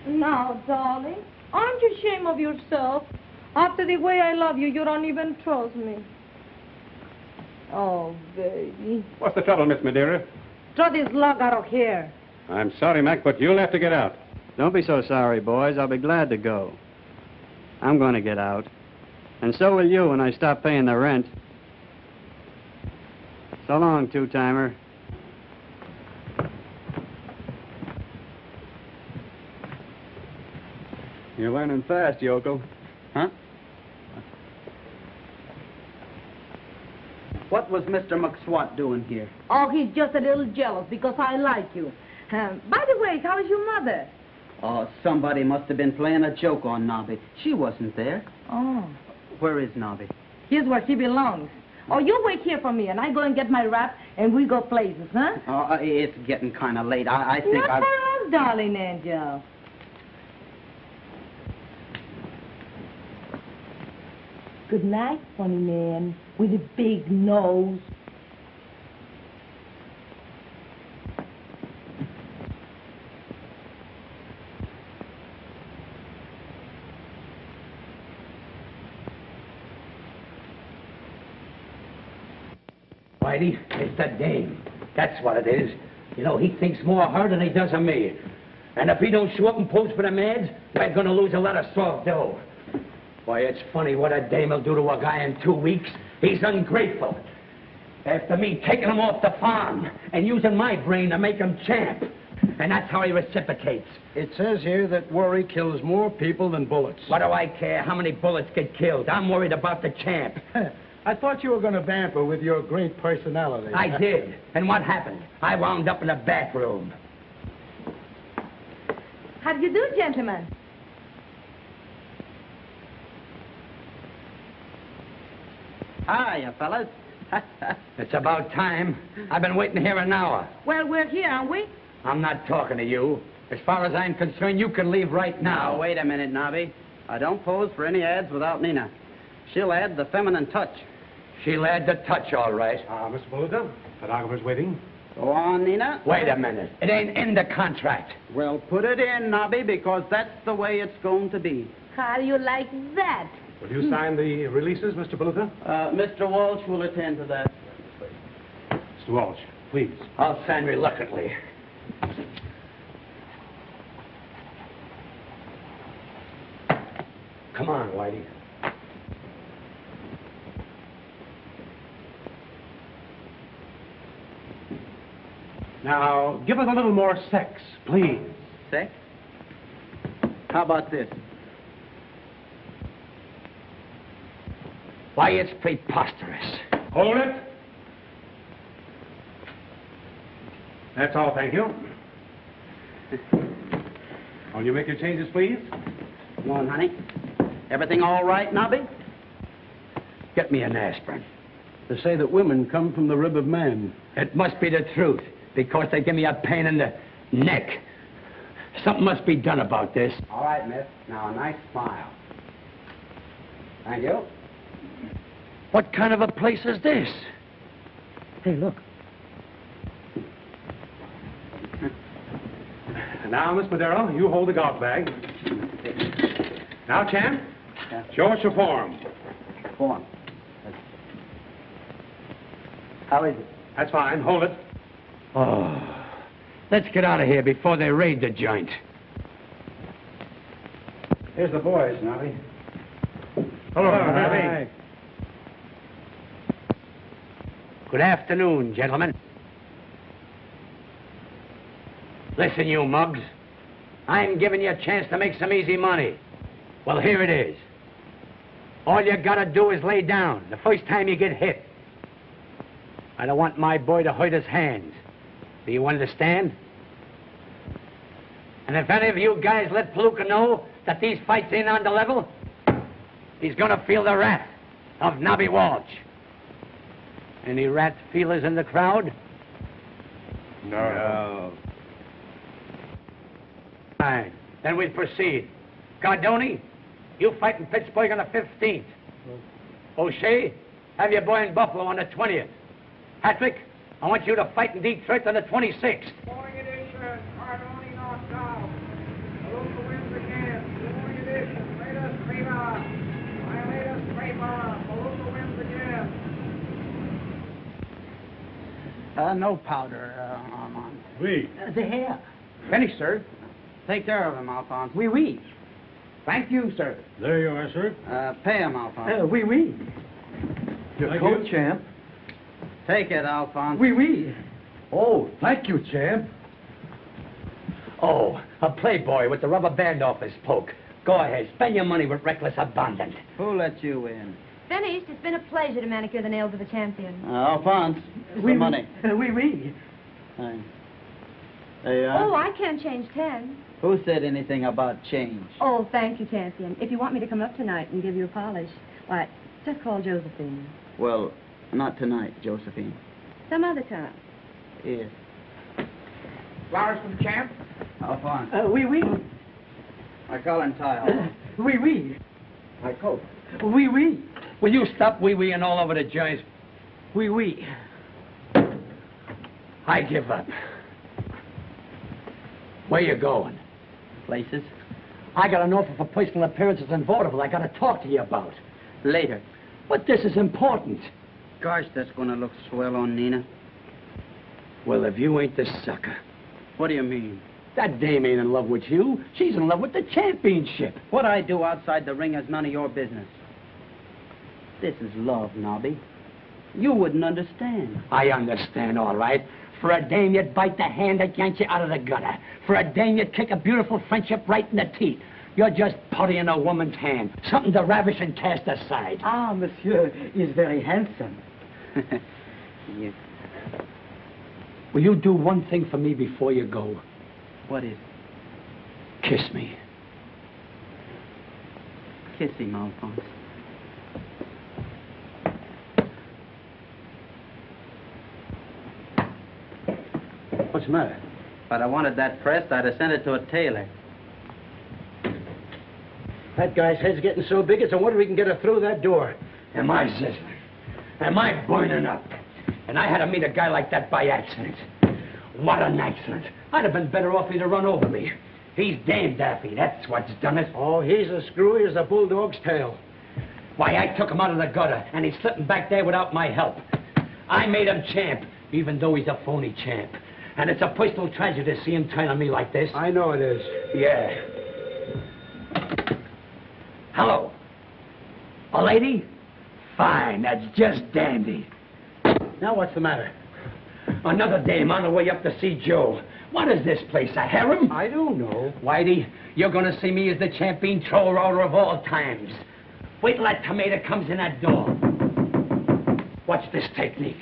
S3: Now, darling, aren't you ashamed of yourself? After the way I love you, you don't even trust me. Oh, baby.
S9: What's the trouble, Miss Madeira?
S3: Throw this log out of here.
S9: I'm sorry, Mac, but you'll have to get out.
S14: Don't be so sorry, boys. I'll be glad to go. I'm going to get out. And so will you when I stop paying the rent. So long, two-timer. You're learning fast, Yoko.
S6: Huh? What was Mr. McSwat doing here?
S3: Oh, he's just a little jealous because I like you. By the way, how is your mother?
S6: Oh, somebody must have been playing a joke on Nobby. She wasn't there.
S3: Oh.
S6: Where is Nobby?
S3: Here's where she belongs. Oh, you wait here for me, and I go and get my wrap, and we go places, huh?
S6: Oh, it's getting kind of late. I think
S3: Not for us, darling angel. Good night, funny man with a big nose.
S2: Whitey, it's the dame. That's what it is. You know, he thinks more of her than he does of me. And if he don't show up and pose for them ads, we're going to lose a lot of soft dough. Why, it's funny what a dame will do to a guy in 2 weeks. He's ungrateful. After me taking him off the farm and using my brain to make him champ. And that's how he reciprocates.
S13: It says here that worry kills more people than bullets.
S2: What do I care how many bullets get killed? I'm worried about the champ.
S13: I thought you were going to vamp her with your great personality.
S2: I did. And what happened? I wound up in the back room.
S3: How do you do, gentlemen?
S6: Hiya, fellas.
S2: It's about time. I've been waiting here an hour.
S3: Well, we're here, aren't we?
S2: I'm not talking to you. As far as I'm concerned, you can leave right now.
S6: Now, wait a minute, Nobby. I don't pose for any ads without Nina. She'll add the feminine touch.
S2: She'll add the touch, all right.
S9: Mr. Palooka, photographer's waiting.
S6: Go on, Nina.
S2: Wait a minute. It ain't in the contract.
S6: Well, put it in, Nobby, because that's the way it's going to be.
S3: How do you like that?
S9: Will you sign the releases, Mr. Palooka?
S6: Mr. Walsh will attend to that.
S9: Mr. Walsh, please.
S2: I'll sign reluctantly. Come on, Whitey.
S9: Now, give us a little more sex, please.
S6: Sex? How about this?
S2: Why, it's preposterous.
S9: Hold it. That's all, thank you. Will you make your changes, please?
S6: Come on, honey. Everything all right, Nobby?
S2: Get me an aspirin.
S13: They say that women come from the rib of man.
S2: It must be the truth, because they give me a pain in the neck. Something must be done about this.
S6: All right, miss. Now, a nice smile. Thank you.
S2: What kind of a place is this? Hey, look.
S9: Now, Miss Madero, you hold the golf bag. Now, champ,
S6: Yeah.
S9: show us your form.
S6: Form. How is it?
S9: That's fine. Hold it.
S2: Oh, let's get out of here before they raid the joint.
S9: Here's the boys, Nobby. Hello,
S13: Hi.
S2: Good afternoon, gentlemen. Listen, you mugs. I'm giving you a chance to make some easy money. Well, here it is. All you gotta do is lay down the first time you get hit. I don't want my boy to hurt his hands. Do you understand? And if any of you guys let Palooka know that these fights ain't on the level, he's gonna feel the wrath of Nobby Walsh. Any rat feelers in the crowd?
S9: No.
S2: Fine. Then we proceed. Cardoni, you fight in Pittsburgh on the 15th. O'Shea, have your boy in Buffalo on the 20th. Patrick, I want you to fight in Detroit on the 26th.
S1: Morning edition, Cardoni knocked out. Palooka wins again. Morning edition, latest Viva. My latest paper. Palooka wins again.
S12: No powder, Armand.
S9: Oui.
S12: The hair.
S2: Finished, sir.
S12: Take care of him, Alphonse.
S2: Oui, oui. Thank you, sir.
S9: There you are, sir.
S12: Pay him, Alphonse.
S2: Oui, oui.
S9: Your coat, champ.
S12: Take it, Alphonse.
S2: Oui, oui.
S9: Oh, thank you, champ.
S2: Oh, a playboy with the rubber band off his poke. Go ahead, spend your money with reckless abandon.
S12: Who let you in?
S11: Finished. It's been a pleasure to manicure the nails of the champion.
S12: Alphonse,
S2: Oui,
S12: the money.
S2: Oui, oui.
S12: There you are.
S11: Oh, I can't change 10.
S12: Who said anything about change?
S15: Oh, thank you, champion. If you want me to come up tonight and give you a polish, why, just call Josephine.
S12: Well, not tonight, Josephine.
S15: Some other time.
S12: Yes.
S1: Flowers for the champ?
S12: Alphonse.
S2: Oui, oui.
S12: I call him Tile.
S2: Oui, oui.
S1: My coat.
S2: Oui, oui. Will you stop wee-weeing all over the joint? Oui, oui. I give up. Where you going?
S12: Places?
S2: I got an offer for personal appearances in vaudeville I got to talk to you about.
S12: Later.
S2: But this is important.
S12: Gosh, that's going to look swell on Nina.
S2: Well, if you ain't the sucker.
S12: What do you mean?
S2: That dame ain't in love with you. She's in love with the championship.
S12: What I do outside the ring is none of your business. This is love, Nobby. You wouldn't understand.
S2: I understand, all right. For a dame, you'd bite the hand that yanked you out of the gutter. For a dame, you'd kick a beautiful friendship right in the teeth. You're just puttying a woman's hand, something to ravish and cast aside.
S12: Ah, monsieur is very handsome. Yes.
S2: Will you do one thing for me before you go?
S12: What is?
S2: Kiss me.
S12: Kiss him, Alphonse.
S2: What's the matter?
S12: If I'd have wanted that pressed, I'd have sent it to a tailor.
S13: That guy's head's getting so big, it's a wonder we can get her through that door.
S2: Am I sizzling? Am I burning up? And I had to meet a guy like that by accident. What an accident. I'd have been better off he'd have run over me. He's damn daffy, that's what's done it.
S13: Oh, he's as screwy as a bulldog's tail.
S2: Why, I took him out of the gutter, and he's slipping back there without my help. I made him champ, even though he's a phony champ. And it's a personal tragedy to see him turn on me like this.
S13: I know it is.
S2: Yeah. Hello. A lady? Fine, that's just dandy.
S13: Now what's the matter?
S2: Another dame on her way up to see Joe. What is this place, a harem?
S13: I don't know.
S2: Whitey, you're going to see me as the champion troll roller of all times. Wait till that tomato comes in that door. Watch this technique.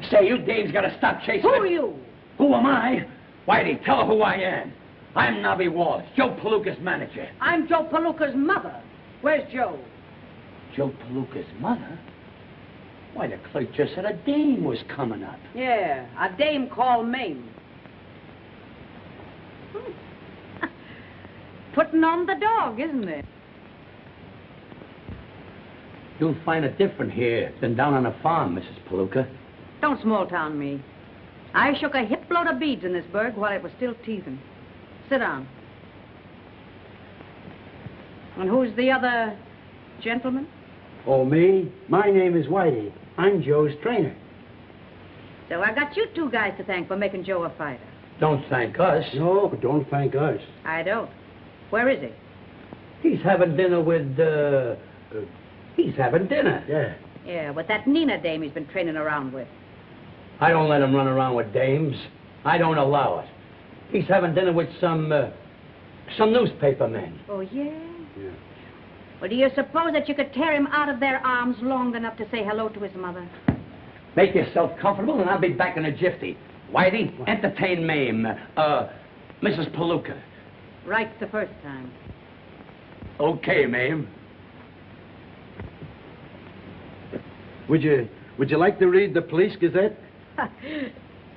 S2: Say, you dames got to stop chasing
S4: Who
S2: me.
S4: are you?
S2: Who am I? Whitey, tell her who I am. I'm Nobby Walsh, Joe Palooka's manager.
S4: I'm Joe Palooka's mother. Where's Joe?
S2: Joe Palooka's mother? Why, the clerk just said a dame was coming up.
S4: Yeah, a dame called Mame. Putting on the dog, isn't it?
S2: You'll find it different here than down on the farm, Mrs. Palooka.
S4: Don't small-town me. I shook a hip load of beads in this burg while it was still teething. Sit down. And who's the other gentleman?
S13: Oh, me? My name is Whitey. I'm Joe's trainer.
S4: So I got you two guys to thank for making Joe a fighter.
S2: Don't thank us.
S13: No, don't thank us.
S4: I don't. Where is he?
S2: He's having dinner with, he's having dinner.
S13: Yeah.
S4: Yeah, with that Nina dame he's been training around with.
S2: I don't let him run around with dames. I don't allow it. He's having dinner with some newspaper men.
S4: Oh, yeah?
S13: Yeah.
S4: Well, do you suppose that you could tear him out of their arms long enough to say hello to his mother?
S2: Make yourself comfortable, and I'll be back in a jiffy. Whitey, entertain Mame, Mrs. Palooka.
S4: Right the first time.
S2: Okay, Mame.
S13: Would you like to read the Police Gazette?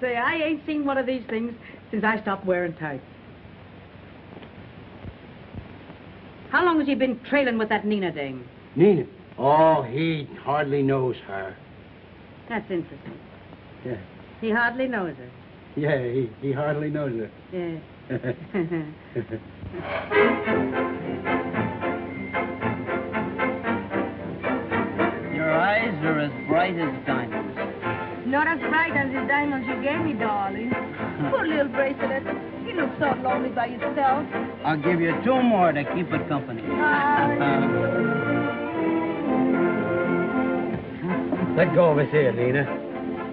S4: Say, I ain't seen one of these things since I stopped wearing tights. How long has he been trailing with that Nina dame?
S13: Nina? Oh, he hardly knows her.
S4: That's interesting.
S13: Yeah.
S4: He hardly knows her.
S13: Yeah, he hardly knows her.
S4: Yeah.
S12: Your eyes are as bright as diamonds.
S3: Not as bright as the diamonds you gave me, darling. Poor little bracelet. You look so lonely by yourself.
S12: I'll give you 2 more to keep it company.
S13: Let go of his ear, Nina.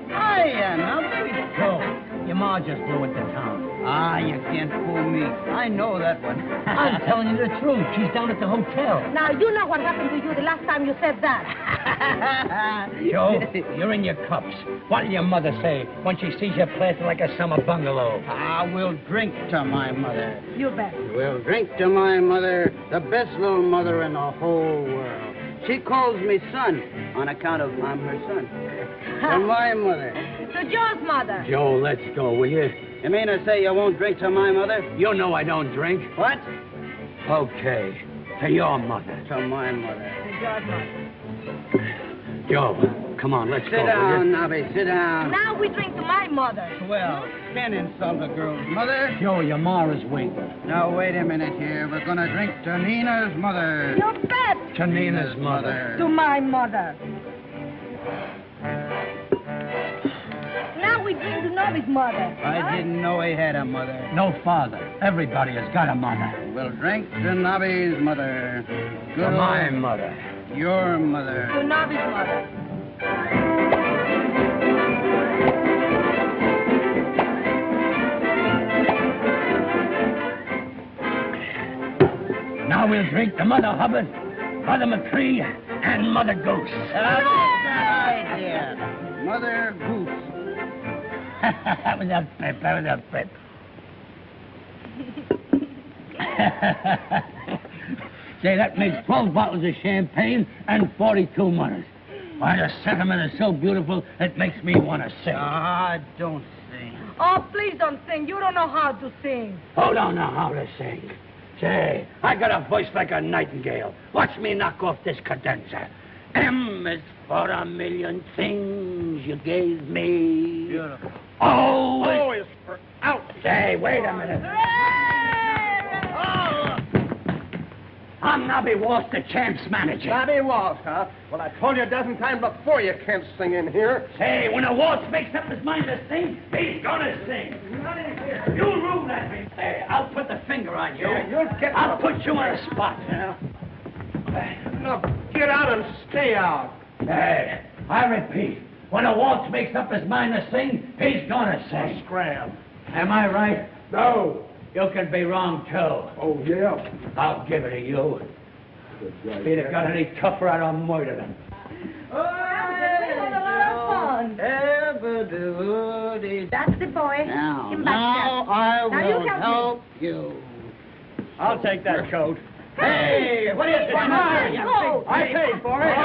S12: Hiya, now let me go. Your ma just blew it to town. Ah, you can't fool me. I know that one.
S2: I'm telling you the truth. She's down at the hotel.
S3: Now, you know what happened to you the last time you said that.
S2: Joe, you're in your cups. What did your mother say when she sees you planted like a summer bungalow?
S12: I will drink to my mother.
S3: You bet.
S12: We'll drink to my mother, the best little mother in the whole world. She calls me son on account of I'm her son. To my mother.
S3: To Joe's mother.
S13: Joe, let's go, will you?
S12: You mean to say you won't drink to my mother?
S13: You know I don't drink.
S12: What?
S13: Okay. To your mother.
S12: To my mother.
S3: To Joe's mother.
S13: Joe, come on, let's
S12: Sit
S13: go, will
S12: down,
S13: you?
S12: Nobby, sit down.
S3: Now we drink to my mother.
S12: Well, can't insult a girl's mother.
S2: Joe, your ma is waiting.
S12: Now, wait a minute here. We're gonna drink to Nina's mother.
S3: You bet.
S2: To Nina's mother.
S3: To my mother. Now we drink to Nobby's mother.
S12: I didn't know he had a mother.
S2: No father. Everybody has got a mother.
S12: We'll drink to Nobby's mother.
S2: To my mother.
S12: Your mother.
S3: To Nobby's mother.
S2: Now we'll drink to Mother Hubbard, Mother McCree, and Mother Goose.
S12: That's that idea. Mother Goose.
S2: That was a pip. That was a pip. Say, that makes 12 bottles of champagne and 42 mothers. Why, the sentiment is so beautiful, it makes me want to sing.
S12: Ah, don't sing.
S3: Oh, please don't sing. You don't know how to sing.
S2: Who don't know how to sing? Say, I got a voice like a nightingale. Watch me knock off this cadenza. M is for a million things you gave me.
S12: Beautiful.
S2: O is for out. Say, wait a minute. I'm Nobby Walsh, the champ's manager.
S9: Nobby Walsh, huh? Well, I told you a dozen times before you can't sing in here.
S2: Say, when a Walsh makes up his mind to sing, he's gonna sing. Not in here. You'll rule that me. Hey, I'll put the finger on you.
S9: Yeah, you'll get
S2: I'll put you on a spot.
S9: No, get out and stay out.
S2: Hey, I repeat, when a Walsh makes up his mind to sing, he's gonna sing.
S9: Scram.
S2: Am I right?
S9: No.
S2: You can be wrong, too.
S9: Oh, yeah.
S2: I'll give it to you. If he'd have got any tougher, I'd have murdered him.
S3: That's the boy.
S12: Now,
S3: Give him back
S12: now
S3: there.
S12: I
S3: Now you
S12: will
S3: help
S12: help you.
S2: I'll take that coat. Hey, what is it?
S9: I paid for it.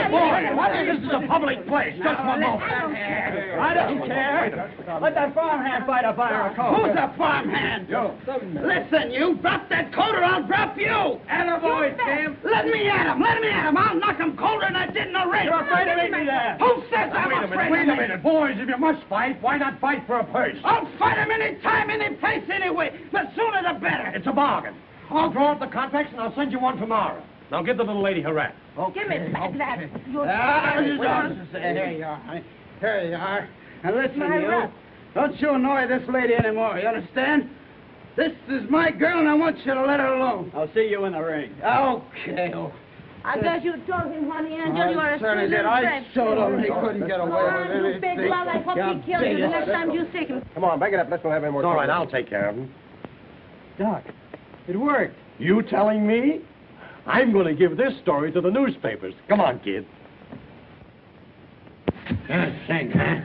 S2: Boy, this is a public place. Just one moment. I don't care. Let that farmhand fight a fire a coat.
S12: Who's a farmhand?
S9: Yo.
S12: Listen, you drop that coat or I'll drop you.
S9: Attaboy, Sam.
S12: Let me at him. Let me at him. I'll knock him colder than I did in a race.
S9: You're afraid of me there.
S12: Who says I'm afraid
S9: Wait
S12: of
S9: a
S12: me?
S9: minute. Boys, if you must fight, why not fight for a purse?
S12: I'll fight him any time, any place, anyway. The sooner the better.
S9: It's a bargain. I'll draw up the contracts and I'll send you one tomorrow. Now give the little lady her rat.
S3: Give me that. You're
S12: Here you are, honey. Here you are. Now listen,
S3: My
S12: you.
S3: rat.
S12: Don't you annoy this lady anymore, you understand? This is my girl, and I want you to let her alone.
S14: I'll see you in the ring.
S12: Okay.
S3: I guess you told him, honey, Angel, you are a
S12: certainly
S3: sweet
S12: did.
S3: little
S12: I
S3: friend.
S12: showed him he couldn't get away with
S3: You big
S12: anything.
S3: well, I hope he kills you the next time you see him.
S9: Come on, back it up. Let's not have any more
S5: All right,
S9: trouble.
S5: I'll take care of him.
S9: Doc, it worked.
S5: You telling me? I'm going to give this story to the newspapers. Come on, kid.
S2: Can't sing, huh?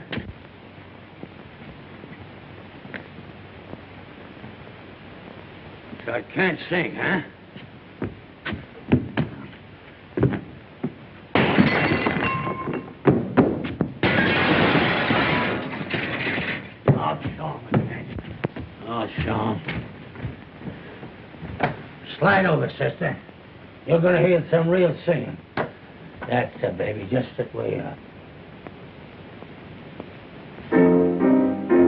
S2: So I can't sing, huh? I'll show him again. I'll show him. Slide over, sister. You're going to hear some real singing. That's it, baby. Just sit where you are.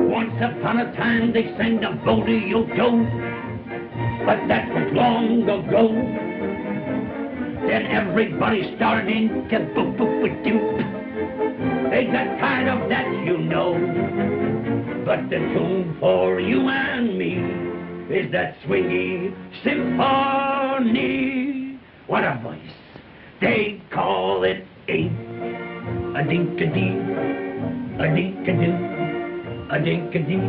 S2: Once upon a time they sent a boat to your Joe, but that was long ago. Then everybody started in to boop-boop-a-doop. They got tired of that, you know. But the tune for you and me is that swingy symphony. What a voice. They call it a dink-a-dee, a dink-a-doo, a dink-a-dee.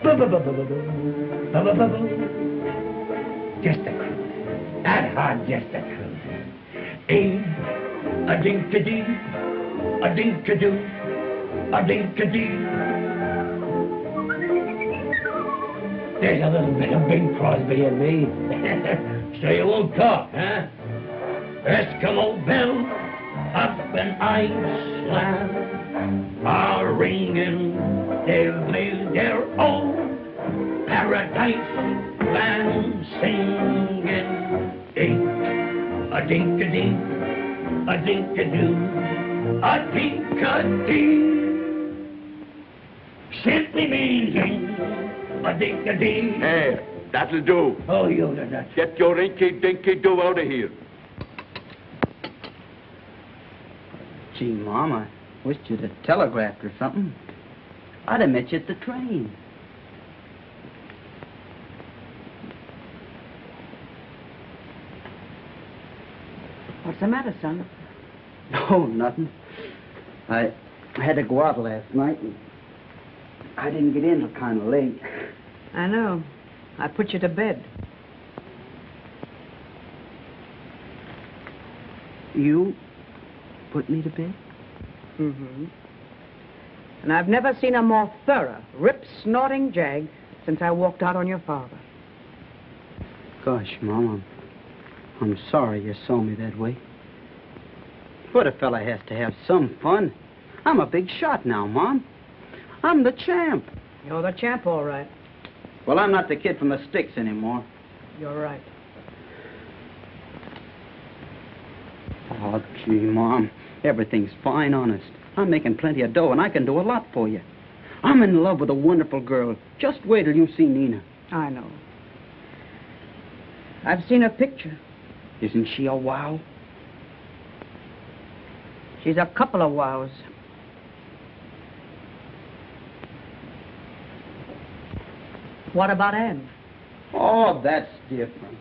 S2: Ba-ba-ba-ba-ba-ba, just a cruise. That hard, just a cruise. A dink-a-dee, a dink-a-doo, a dink-a-dee. There's a little bit of Bing Crosby in me. So you won't talk, huh? Eskimo bells up in Iceland are ringing. They've made their own paradise band singing. A dink-a-dee, a dink-a-doo, a dink-a-dee. Simply meaning a dink-a-dee.
S10: Hey, that'll do.
S2: Oh, you did that.
S10: Get your inky-dinky-do out of here.
S12: Gee, Mom, I wished you'd have telegraphed or something. I'd have met you at the train.
S4: What's the matter, son?
S12: Oh, nothing. I had to go out last night, and I didn't get in till kind of late.
S4: I know. I put you to bed.
S12: You put me to bed?
S4: Mm-hmm. And I've never seen a more thorough, rip-snorting jag since I walked out on your father.
S12: Gosh, Mom, I'm sorry you saw me that way. But a fella has to have some fun. I'm a big shot now, Mom. I'm the champ.
S4: You're the champ, all right.
S12: Well, I'm not the kid from the sticks anymore.
S4: You're right.
S12: Oh, gee, Mom, everything's fine, honest. I'm making plenty of dough, and I can do a lot for you. I'm in love with a wonderful girl. Just wait till you see Nina.
S4: I know. I've seen her picture.
S12: Isn't she a wow?
S4: She's a couple of wows. What about Anne?
S12: Oh, that's different.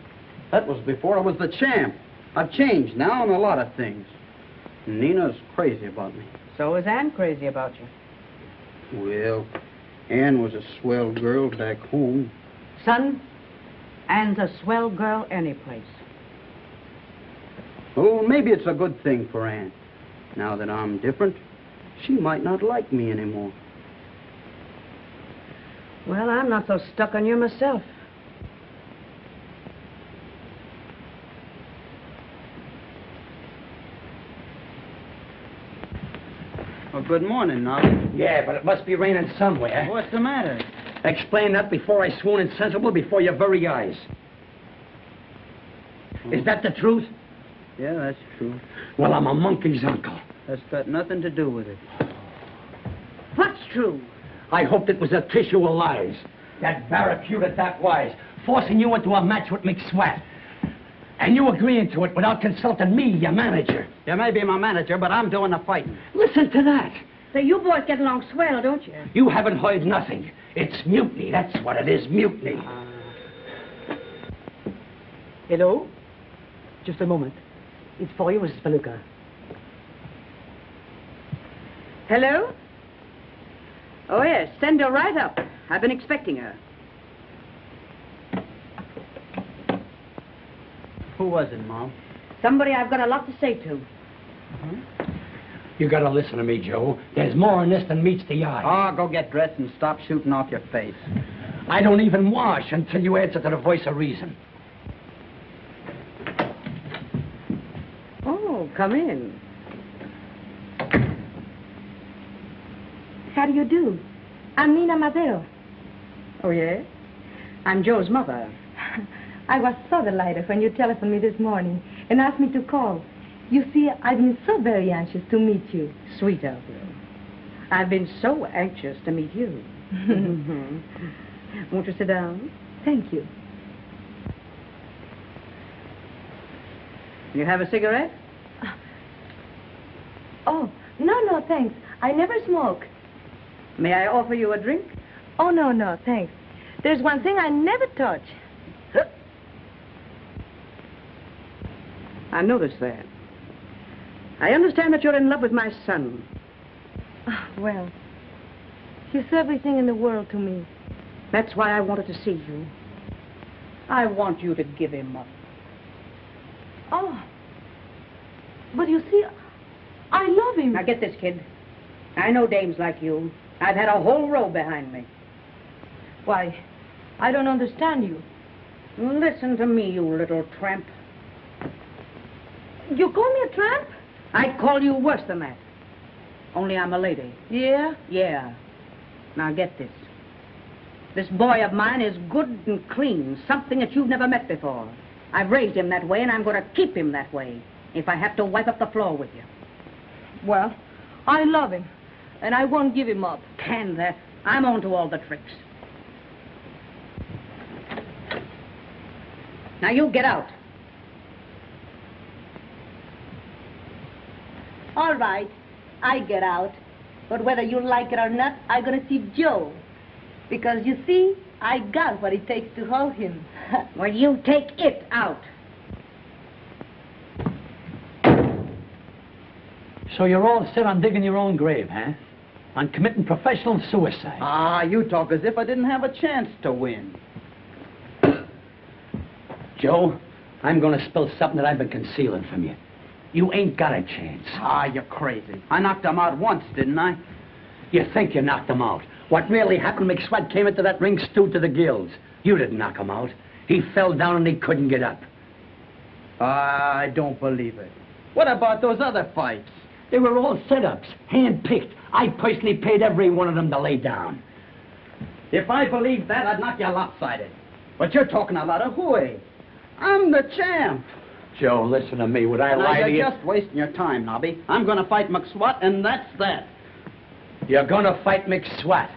S12: That was before I was the champ. I've changed now on a lot of things. Nina's crazy about me.
S4: So is Anne crazy about you?
S12: Well, Anne was a swell girl back home.
S4: Son, Anne's a swell girl any place.
S12: Oh, maybe it's a good thing for Anne. Now that I'm different, she might not like me anymore.
S4: Well, I'm not so stuck on you myself.
S12: Well, good morning, Nobby.
S2: Yeah, but it must be raining somewhere.
S12: What's the matter?
S2: Explain that before I swoon insensible before your very eyes. Is that the truth?
S12: Yeah, that's true.
S2: Well, I'm a monkey's uncle.
S12: That's got nothing to do with it.
S4: What's true?
S2: I hoped it was a tissue of lies. That barracuda that wise, forcing you into a match with McSwat. And you agreeing to it without consulting me, your manager.
S12: You may be my manager, but I'm doing the fighting.
S2: Listen to that.
S4: So you boys get along swell, don't you?
S2: You haven't heard nothing. It's mutiny, that's what it is, mutiny.
S8: Hello? Just a moment. It's for you, Mrs. Palooka.
S4: Hello? Oh, yes. Send her right up. I've been expecting her.
S12: Who was it, Mom?
S4: Somebody I've got a lot to say to.
S2: You gotta listen to me, Joe. There's more in this than meets the eye.
S12: Oh, go get dressed and stop shooting off your face.
S2: I don't even wash until you answer to the voice of reason.
S4: Oh, come in.
S11: How do you do? I'm Nina Madero.
S4: Oh, yes? I'm Joe's mother.
S11: I was so delighted when you telephoned me this morning and asked me to call.
S15: You see, I've been so very anxious to meet you.
S4: Sweet of you. I've been so anxious to meet you. Won't you sit down?
S15: Thank you.
S4: You have a cigarette?
S15: Oh, no, thanks. I never smoke.
S4: May I offer you a drink?
S15: Oh, no, thanks. There's one thing I never touch.
S4: I noticed that. I understand that you're in love with my son.
S15: Well, he's everything in the world to me.
S4: That's why I wanted to see you. I want you to give him up.
S15: Oh, but you see, I love him.
S4: Now get this, kid. I know dames like you. I've had a whole row behind me.
S15: Why, I don't understand you.
S4: Listen to me, you little tramp.
S15: You call me a tramp?
S4: I'd call you worse than that. Only I'm a lady.
S15: Yeah?
S4: Yeah. Now get this. This boy of mine is good and clean, something that you've never met before. I've raised him that way, and I'm going to keep him that way, if I have to wipe up the floor with you.
S15: Well, I love him, and I won't give him up.
S4: Can that? I'm on to all the tricks. Now you get out.
S15: All right, I get out. But whether you like it or not, I'm going to see Joe. Because, you see, I got what it takes to hold him.
S4: Well, you take it out.
S2: So you're all set on digging your own grave, huh? On committing professional suicide.
S6: Ah, you talk as if I didn't have a chance to win.
S2: Joe, I'm going to spill something that I've been concealing from you. You ain't got a chance.
S6: Ah, you're crazy. I knocked him out once, didn't I?
S2: You think you knocked him out. What really happened, McSwat came into that ring stewed to the gills. You didn't knock him out. He fell down and he couldn't get up.
S6: I don't believe it. What about those other fights?
S2: They were all setups, hand-picked. I personally paid every one of them to lay down.
S6: If I believed that, I'd knock you lopsided. But you're talking a lot of hooey. I'm the champ.
S2: Joe, listen to me. Would I lie to you?
S6: You're just wasting your time, Nobby. I'm going to fight McSwat, and that's that.
S2: You're going to fight McSwat.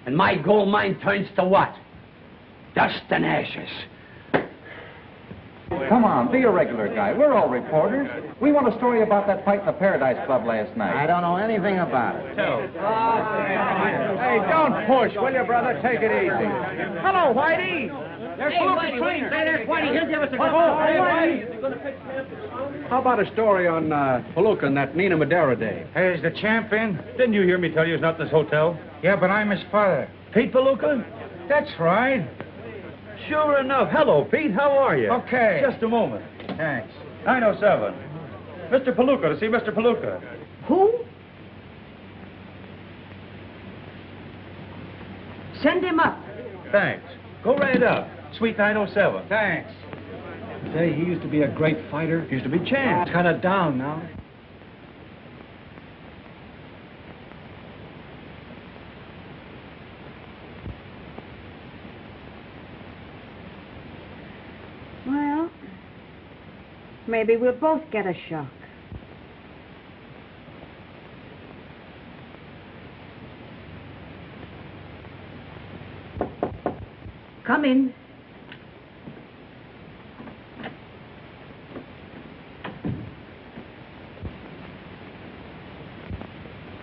S2: And my gold mine turns to what? Dust and ashes.
S1: Come on, be a regular guy. We're all reporters. We want a story about that fight in the Paradise Club last night.
S5: I don't know anything about it.
S1: Hey, don't push, will you, brother? Take it easy. Hello, Whitey. There's Whitey,
S2: Hey, there's Whitey. He'll give us a
S5: How about a story on Palooka and that Nina Madera day?
S1: Hey, is the champ in?
S9: Didn't you hear me tell you he's not in this hotel?
S1: Yeah, but I'm his father.
S9: Pete Palooka?
S1: That's right.
S9: Sure enough. Hello, Pete. How are you?
S1: Okay.
S9: Just a moment.
S1: Thanks.
S9: 907. Mr. Palooka, to see Mr. Palooka.
S4: Who? Send him up.
S9: Thanks. Go right up. Suite 907.
S1: Thanks.
S9: Say, he used to be a great fighter. He used to be champ.
S1: Kind of down now.
S4: Well, maybe we'll both get a shock. Come in.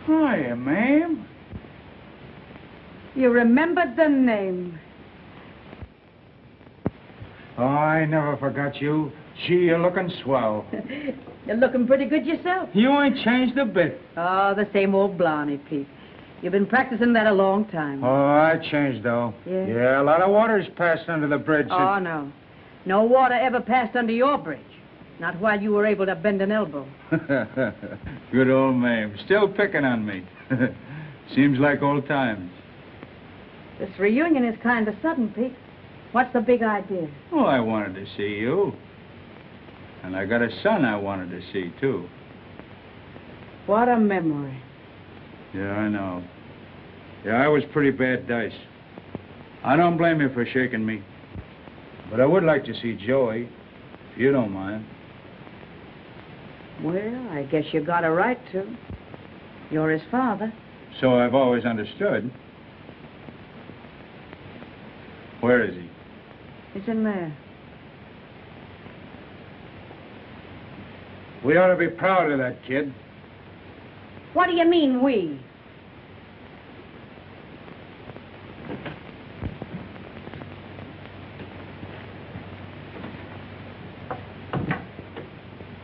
S1: Hiya, ma'am.
S4: You remembered the name.
S1: Oh, I never forgot you. Gee, you're looking swell.
S4: You're looking pretty good yourself.
S1: You ain't changed a bit.
S4: Oh, the same old Blarney, Pete. You've been practicing that a long time.
S1: Oh, I changed, though.
S4: Yeah?
S1: Yeah, a lot of water's passed under the bridge.
S4: Oh, no. No water ever passed under your bridge. Not while you were able to bend an elbow.
S1: Good old Mame. Still picking on me. Seems like old times.
S4: This reunion is kind of sudden, Pete. What's the big idea?
S1: Oh, I wanted to see you. And I got a son I wanted to see, too.
S4: What a memory.
S1: Yeah, I know. Yeah, I was pretty bad dice. I don't blame you for shaking me. But I would like to see Joey, if you don't mind.
S4: Well, I guess you got a right to. You're his father.
S1: So I've always understood. Where is he?
S4: He's in there.
S1: We ought to be proud of that kid.
S4: What do you mean, we?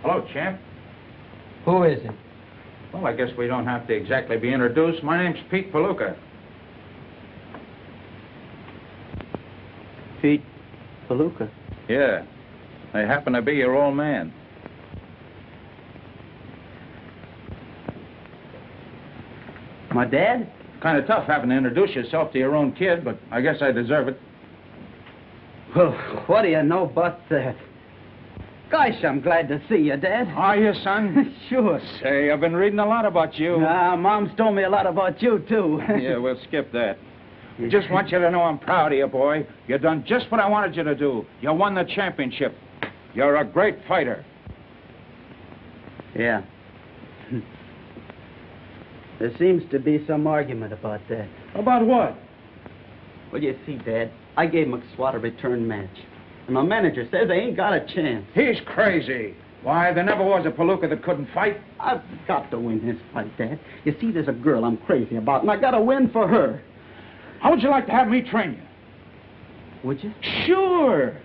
S1: Hello, champ.
S12: Who is it?
S1: Well, I guess we don't have to exactly be introduced. My name's Pete Palooka.
S12: Pete Palooka.
S1: Yeah. I happen to be your old man.
S12: My dad?
S1: Kind of tough having to introduce yourself to your own kid, but I guess I deserve it.
S12: Well, what do you know about that? Gosh, I'm glad to see you, Dad.
S1: Are you, son?
S12: Sure.
S1: Say, I've been reading a lot about you.
S12: Mom's told me a lot about you, too.
S1: Yeah, we'll skip that. I just want you to know I'm proud of you, boy. You've done just what I wanted you to do. You won the championship. You're a great fighter.
S12: Yeah. There seems to be some argument about that.
S1: About what?
S12: Well, you see, Dad, I gave McSwat a return match. And my manager says I ain't got a chance.
S1: He's crazy. Why, there never was a Palooka that couldn't fight.
S12: I've got to win this fight, Dad. You see, there's a girl I'm crazy about, and I got to win for her.
S1: How would you like to have me train you?
S12: Would you?
S1: Sure.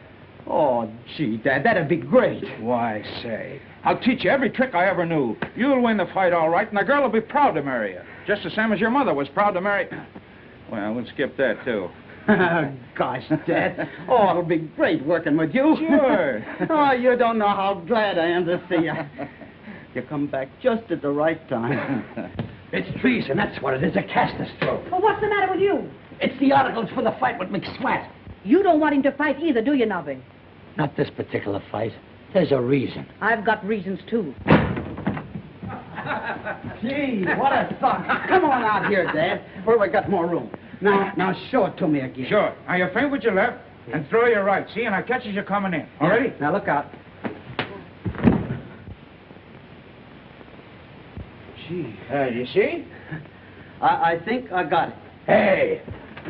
S12: Oh, gee, Dad, that'd be great.
S1: Why, say, I'll teach you every trick I ever knew. You'll win the fight all right, and the girl will be proud to marry you. Just the same as your mother was proud to marry... Well, we'll skip that, too.
S12: Gosh, Dad. Oh, it'll be great working with you.
S1: Sure.
S12: Oh, you don't know how glad I am to see you. You come back just at the right time.
S2: It's treason, that's what it is, a caster's throat.
S4: Well, what's the matter with you?
S2: It's the articles for the fight with McSwat.
S4: You don't want him to fight either, do you, Nobby?
S2: Not this particular fight. There's a reason.
S4: I've got reasons, too.
S12: Gee, what a thought. Come on out here, Dad, where we got more room. Now show it to me again.
S1: Sure. Now, you feint with your left and throw your right. See, and I catch as you're coming in. All ready?
S12: Now, look out. Gee.
S1: You see?
S12: I think I got it.
S2: Hey,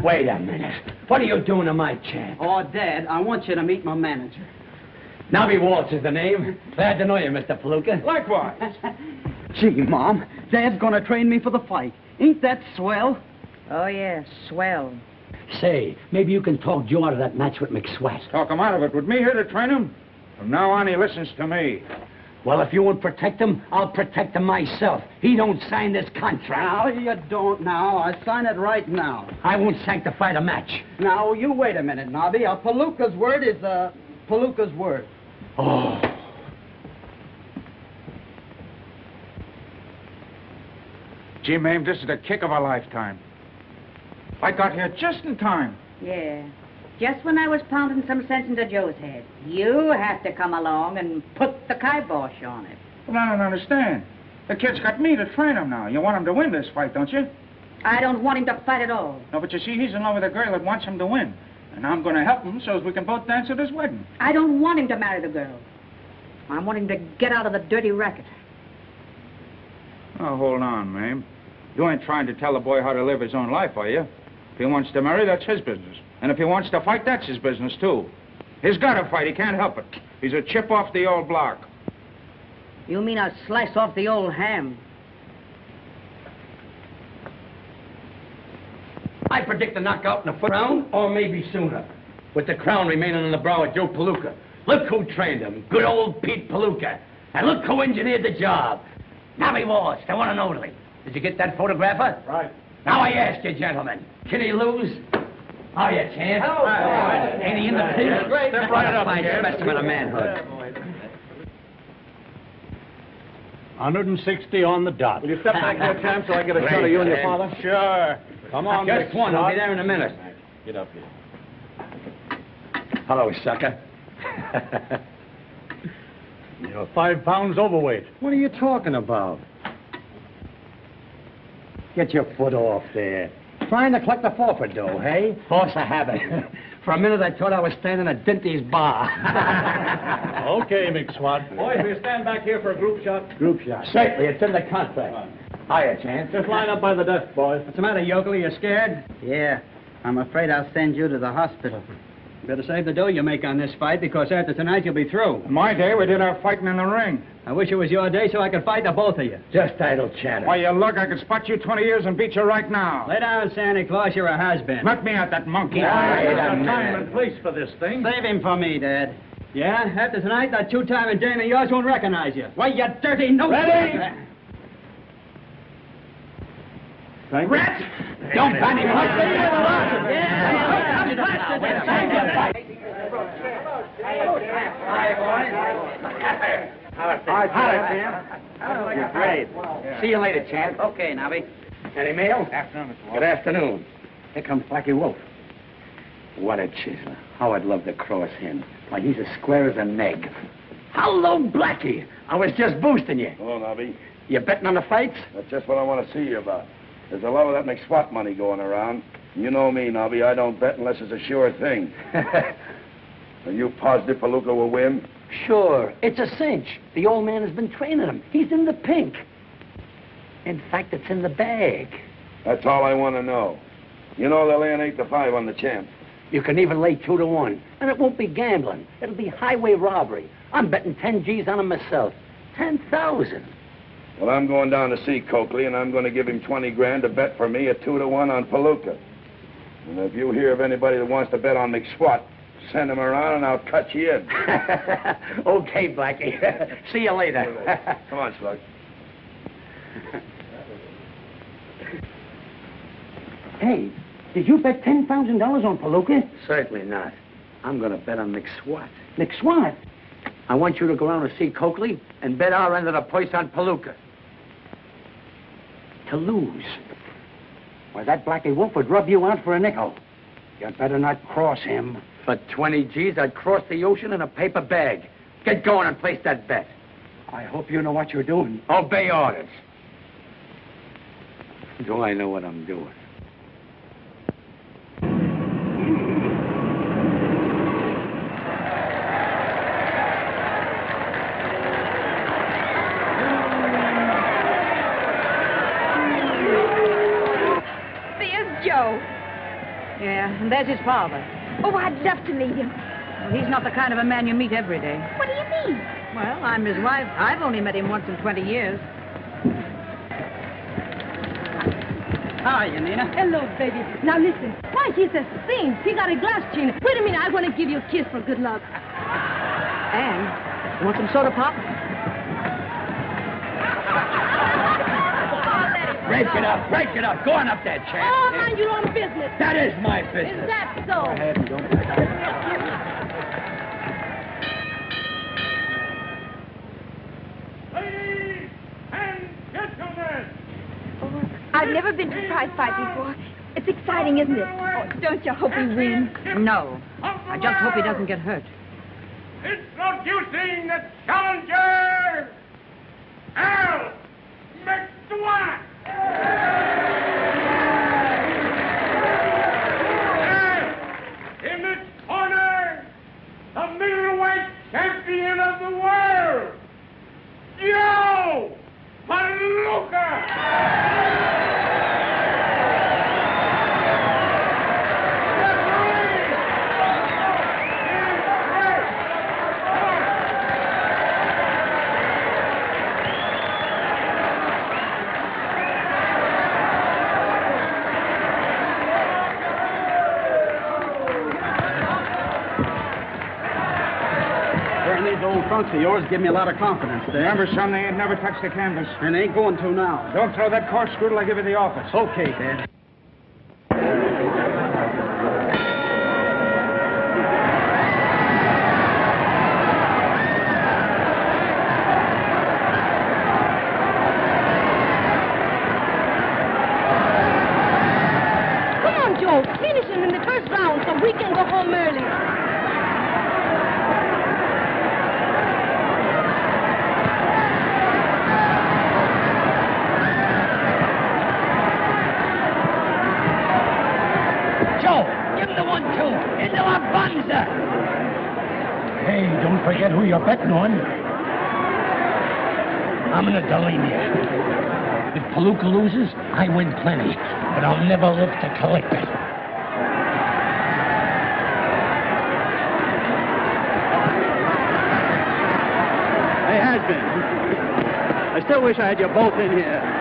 S2: wait a minute. What are you doing to my champ?
S12: Oh, Dad, I want you to meet my manager.
S2: Nobby Waltz is the name. Glad to know you, Mr. Palooka.
S1: Likewise.
S12: Gee, Mom, Dad's gonna train me for the fight. Ain't that swell?
S4: Oh, yes, swell.
S2: Say, maybe you can talk Joe out of that match with McSwat.
S1: Talk him out of it. With me here to train him? From now on, he listens to me.
S2: Well, if you won't protect him, I'll protect him myself. He don't sign this contract.
S12: Now, you don't now. I sign it right now.
S2: I won't sanctify the match.
S12: Now, you wait a minute, Nobby. A Palooka's word is a Palooka's word.
S2: Oh.
S1: Gee, ma'am, this is the kick of a lifetime. I got here just in time.
S4: Yeah. Just when I was pounding some sense into Joe's head. You have to come along and put the kibosh on it.
S1: Well, I don't understand. The kid's got me to train him now. You want him to win this fight, don't you?
S4: I don't want him to fight at all.
S1: No, but you see, he's in love with a girl that wants him to win. And I'm going to help him so as we can both dance at his wedding.
S4: I don't want him to marry the girl. I want him to get out of the dirty racket.
S1: Oh, hold on, ma'am. You ain't trying to tell the boy how to live his own life, are you? If he wants to marry, that's his business. And if he wants to fight, that's his business, too. He's got to fight. He can't help it. He's a chip off the old block.
S4: You mean a slice off the old ham?
S2: I predict a knockout in the first round, or maybe sooner. With the crown remaining on the brow of Joe Palooka. Look who trained him. Good old Pete Palooka. And look who engineered the job. Nobby Waltz, the one and only. Did you get that photographer?
S1: Right.
S2: Now I ask you, gentlemen, can he lose? How you, champ? Ain't he in the pit?
S12: Step right up, fine specimen of manhood.
S9: 160 on the dot.
S5: Will you step back there, champ, so I get a shot of you and your father?
S9: Sure.
S5: Come on,
S2: Just one. I'll be there in a minute.
S5: Get up here.
S2: Hello, sucker.
S9: You're 5 pounds overweight.
S5: What are you talking about? Get your foot off there. Trying to collect the forfeit dough, hey?
S2: Force a habit. For a minute, I thought I was standing at Dinty's bar.
S9: Okay, McSwat. Boys, we stand back here for a group shot.
S2: Group shot. Certainly, it's in the contract. Hiya, Chance.
S9: Just line up by the desk, boys.
S12: What's the matter, yokel? You scared?
S6: Yeah, I'm afraid I'll send you to the hospital.
S12: Better save the dough you make on this fight, because after tonight you'll be through.
S1: In my day, we did our fighting in the ring.
S12: I wish it was your day so I could fight the both of you.
S2: Just idle chatter.
S1: Why, you look, I could spot you 20 years and beat you right now.
S12: Lay down, Santa Claus, you're a has-been.
S1: Let me at that monkey.
S9: There's a time and place for this thing.
S12: Save him for me, Dad. Yeah? After tonight, that two-timing dame of yours won't recognize you. Why, you dirty no...
S9: Ready?
S2: Thank you. Rat! Don't panic. You're great. See you later, Chance.
S6: Okay, Nobby.
S2: Any mail?
S1: Afternoon, Mr.
S2: Good afternoon. Here comes Blackie Wolf. What a chiseler. How I'd love to cross him. Why, he's as square as an egg. Hello, Blackie. I was just boosting you.
S16: Hello, Nobby.
S2: You betting on the fights?
S16: That's just what I want to see you about. There's a lot of that McSwat money going around. You know me, Nobby. I don't bet unless it's a sure thing. Are you positive Palooka will win?
S2: Sure. It's a cinch. The old man has been training him. He's in the pink. In fact, it's in the bag.
S16: That's all I want to know. You know they're laying 8-5 on the champ.
S2: You can even lay 2-1. And it won't be gambling. It'll be highway robbery. I'm betting 10 G's on him myself. 10,000.
S16: Well, I'm going down to see Coakley, and I'm going to give him 20 grand to bet for me at 2-1 on Palooka. And if you hear of anybody that wants to bet on McSwat, send him around and I'll cut you in.
S2: Okay, Blackie. See you later.
S16: Come on, Slug.
S2: Hey, did you bet $10,000 on Palooka? Certainly not. I'm going to bet on McSwat. McSwat? I want you to go around and see Coakley and bet our end of the purse on Palooka. To lose. Why, that Blackie Wolf would rub you out for a nickel. You'd better not cross him. For 20 G's, I'd cross the ocean in a paper bag. Get going and place that bet. I hope you know what you're doing. Obey orders. Do I know what I'm doing?
S11: Joe.
S4: Yeah, and there's his father.
S11: Oh, I'd love to meet him.
S4: Well, he's not the kind of a man you meet every day.
S11: What do you mean?
S4: Well, I'm his wife. I've only met him once in 20 years.
S12: Hi, Nina.
S3: Hello, baby. Now listen. Why, he's a saint. He got a glass chain. Wait a minute. I want to give you a kiss for good luck.
S4: And you want some soda pop?
S2: Break it up, break it up. Go on up there, champ.
S3: Oh, mind your own business.
S2: That is my business.
S3: Is that so?
S2: Go ahead and don't...
S1: Ladies and gentlemen!
S11: I've never been to a prize fight before. It's exciting, isn't it? Oh, don't you hope he wins?
S4: No. I just hope he doesn't get hurt.
S1: Introducing the challenger, Al McSwat! In this corner, the middleweight champion of the world, Joe Palooka!
S12: These old trunks of yours give me a lot of confidence there.
S1: Remember, son, they ain't never touched the canvas.
S12: And they ain't going to now.
S1: Don't throw that corkscrew till I give you the office.
S12: Okay, Dad.
S3: Come on, Joe. Finish him in the first round so we can go home early.
S2: Give him the 1-2. you into a bunzer.
S9: Hey, don't forget who you're betting on. I'm gonna delay you. If Palooka loses, I win plenty, but I'll never live to collect it.
S14: Hey, Has-Been. I still wish I had you both in here.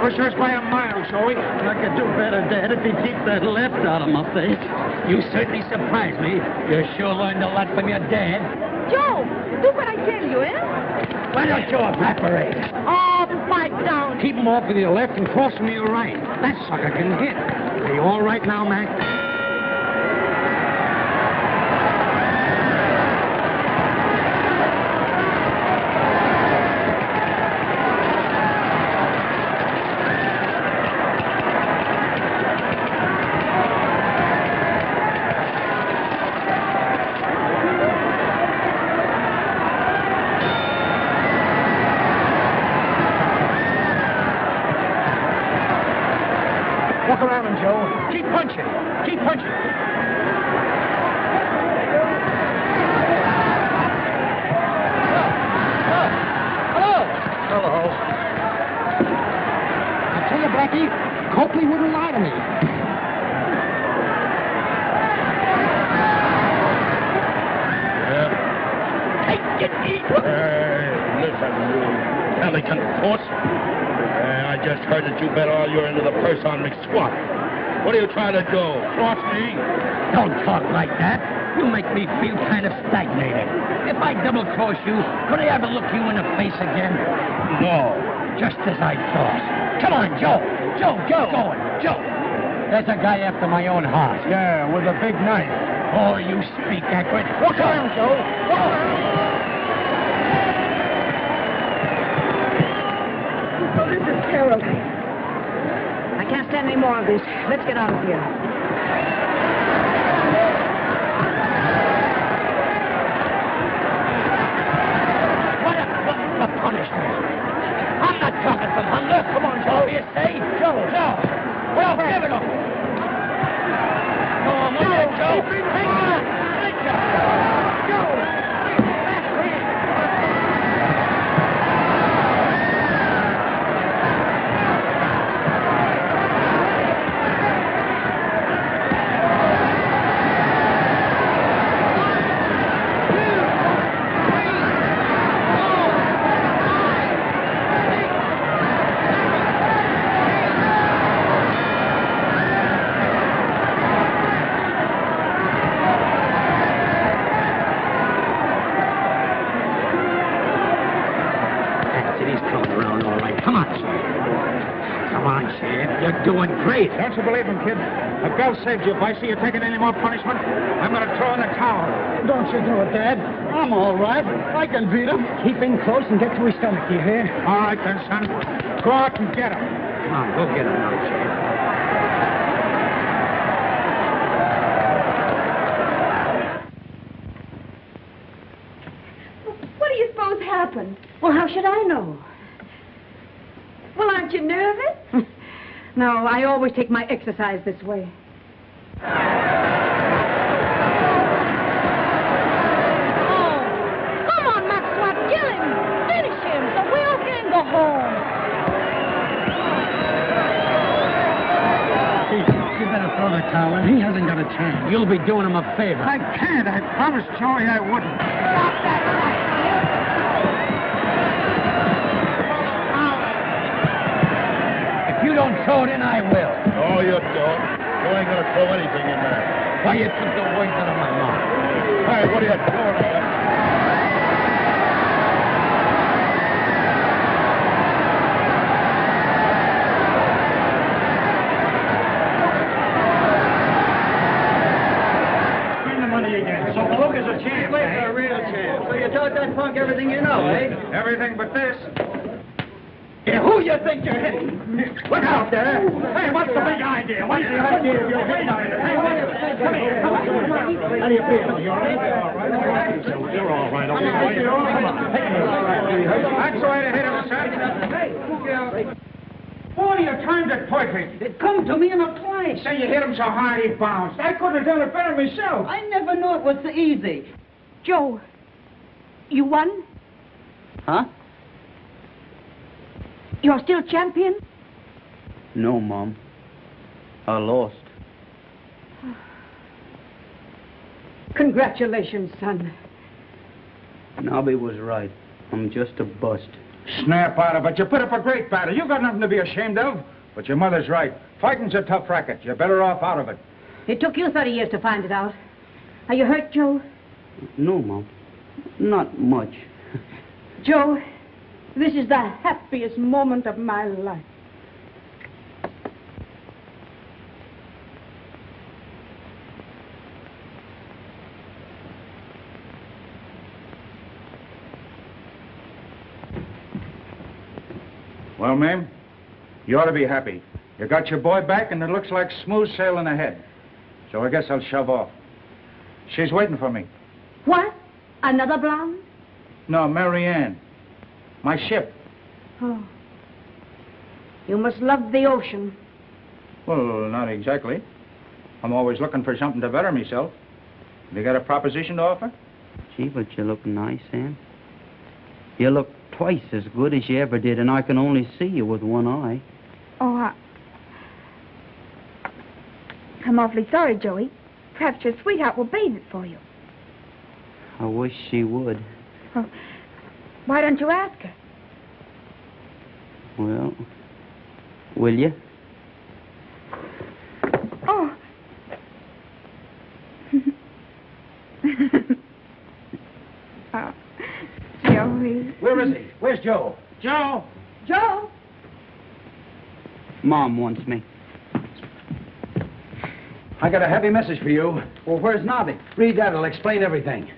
S1: Was yours by a mile, Joey.
S12: I could do better, Dad, if he keeps that left out of my face.
S2: You certainly surprised me. You sure learned a lot from your dad.
S3: Joe, do what I tell you, eh?
S2: Why don't you evaporate?
S3: Oh, pipe down.
S9: Keep him off with your left and cross him with your right. That sucker can hit. Are you all right now, Mac? Walk around him, Joe. Keep punching. Keep punching. Hello. I tell you, Blackie, Copley wouldn't lie to me.
S2: Take it easy.
S9: Listen, you pelican horse. I just heard that you bet all your into the purse on McSwat. What are you trying to do? Cross me?
S2: Don't talk like that. You make me feel kind of stagnated. If I double-cross you, could I ever look you in the face again?
S9: No.
S2: Just as I thought. Come on, Joe. Joe, get going. Joe. There's a guy after my own heart.
S9: Yeah, with a big knife.
S2: Oh, you speak accurate.
S9: Walk around, Joe. Walk around.
S3: Oh, this is terrible.
S4: I can't stand any more of this. Let's get out of here.
S2: What a punishment. I'm not talking from hunger. Come on, Joe. You say? Joe. Well, give it up. Come on, Joe. Joe. You're doing great.
S1: Don't you believe him, kid? A girl saved you, Vicey. You taking any more punishment? I'm going to throw in the towel.
S12: Don't you do it, Dad. I'm all right. I can beat him.
S13: Keep in close and get to his stomach, you hear?
S1: All right, then, son. Go out and get him.
S2: Come on, go get him now, Jay.
S3: What do you suppose happened?
S4: Well, how should I know?
S3: Well, aren't you nervous?
S4: No, I always take my exercise this way.
S3: Oh, come on, Maxwell, kill him. Finish him so we all can go home.
S12: You better throw the towel in. He hasn't got a chance.
S2: You'll be doing him a favor.
S1: I can't. I promised Joey I wouldn't.
S3: Stop that fight,
S2: If you don't throw it in, I will.
S9: No, you don't. You ain't gonna throw anything in there.
S2: Why, you took the words out of my mouth.
S9: Hey, what are you doing here?
S1: Bring the money again. So Palooka's a champ.
S12: It's a real chance. So you taught that punk everything you know.
S1: now, eh? Everything but this.
S2: Yeah, who you think you're hitting?
S1: Look out there. Hey, what's the big idea? What's the idea of your hitting? Hey, come here. How do you feel? You all right? All right. You're all right. Come on. That's the way to hit him, son. Hey, boy, you timed it perfect.
S8: It come to me in a flash.
S1: Say you hit him so hard he bounced. I couldn't have done it better myself.
S8: I never knew it was so easy.
S4: Joe, you won?
S12: Huh?
S4: You're still champion?
S12: No, Mom. I lost.
S4: Congratulations, son.
S12: Nobby was right. I'm just a bust.
S1: Snap out of it. You put up a great battle. You got nothing to be ashamed of. But your mother's right. Fighting's a tough racket. You're better off out of it.
S4: It took you 30 years to find it out. Are you hurt, Joe?
S12: No, Mom. Not much.
S4: Joe, this is the happiest moment of my life.
S1: Well, ma'am, you ought to be happy. You got your boy back, and it looks like smooth sailing ahead. So I guess I'll shove off. She's waiting for me.
S4: What? Another blonde?
S1: No, Mary Ann. My ship.
S4: Oh. You must love the ocean.
S1: Well, not exactly. I'm always looking for something to better myself. Have you got a proposition to offer?
S12: Gee, but you look nice, Ann. You look twice as good as you ever did, and I can only see you with one eye.
S11: Oh, I'm awfully sorry, Joey. Perhaps your sweetheart will bathe it for you.
S12: I wish she would.
S11: Oh, why don't you ask her?
S12: Well, will you?
S11: Oh. Oh, Joey.
S2: Where is he? Where's Joe?
S1: Joe!
S11: Joe!
S12: Mom wants me.
S2: I got a heavy message for you.
S8: Well, where's Nobby?
S2: Read that, it'll explain everything.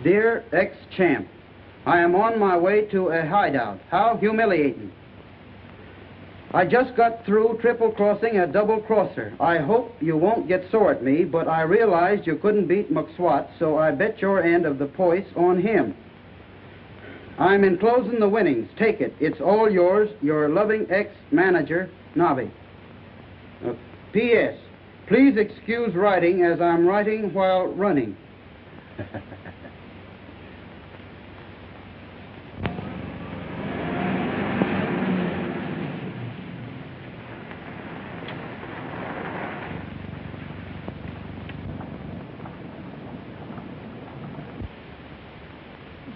S12: Dear ex-champ, I am on my way to a hideout. How humiliating. I just got through triple-crossing a double-crosser. I hope you won't get sore at me, but I realized you couldn't beat McSwat, so I bet your end of the points on him. I'm enclosing the winnings. Take it. It's all yours. Your loving ex-manager, Nobby. P.S. Please excuse writing as I'm writing while running.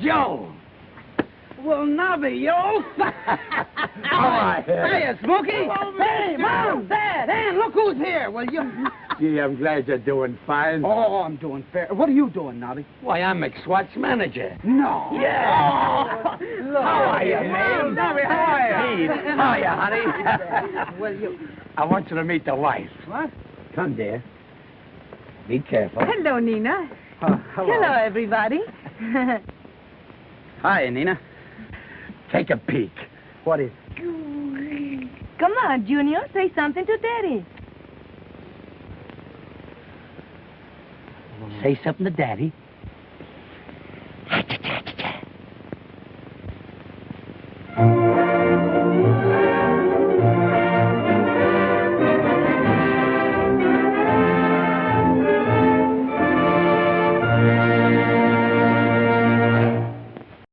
S2: Joe!
S8: Well, Nobby, yo!
S2: All right.
S8: Hiya, Smokey! Hey, Mom, Dad, Ann, look who's here. Well, you...
S2: Gee, I'm glad you're doing fine.
S8: Oh, I'm doing fair. What are you doing, Nobby?
S2: Why, I'm McSwat's manager.
S8: No.
S2: Yeah.
S8: Look.
S2: How are you, man?
S8: Nobby, how are you?
S2: Hey, how are you, honey?
S8: Well, you...
S2: I want you to meet the wife.
S8: What?
S2: Come, dear. Be careful.
S11: Hello, Nina.
S8: Hello.
S11: everybody.
S12: Hi, Nina.
S2: Take a peek.
S8: What is...
S11: Come on, Junior. Say something to Daddy.
S2: Say something to Daddy.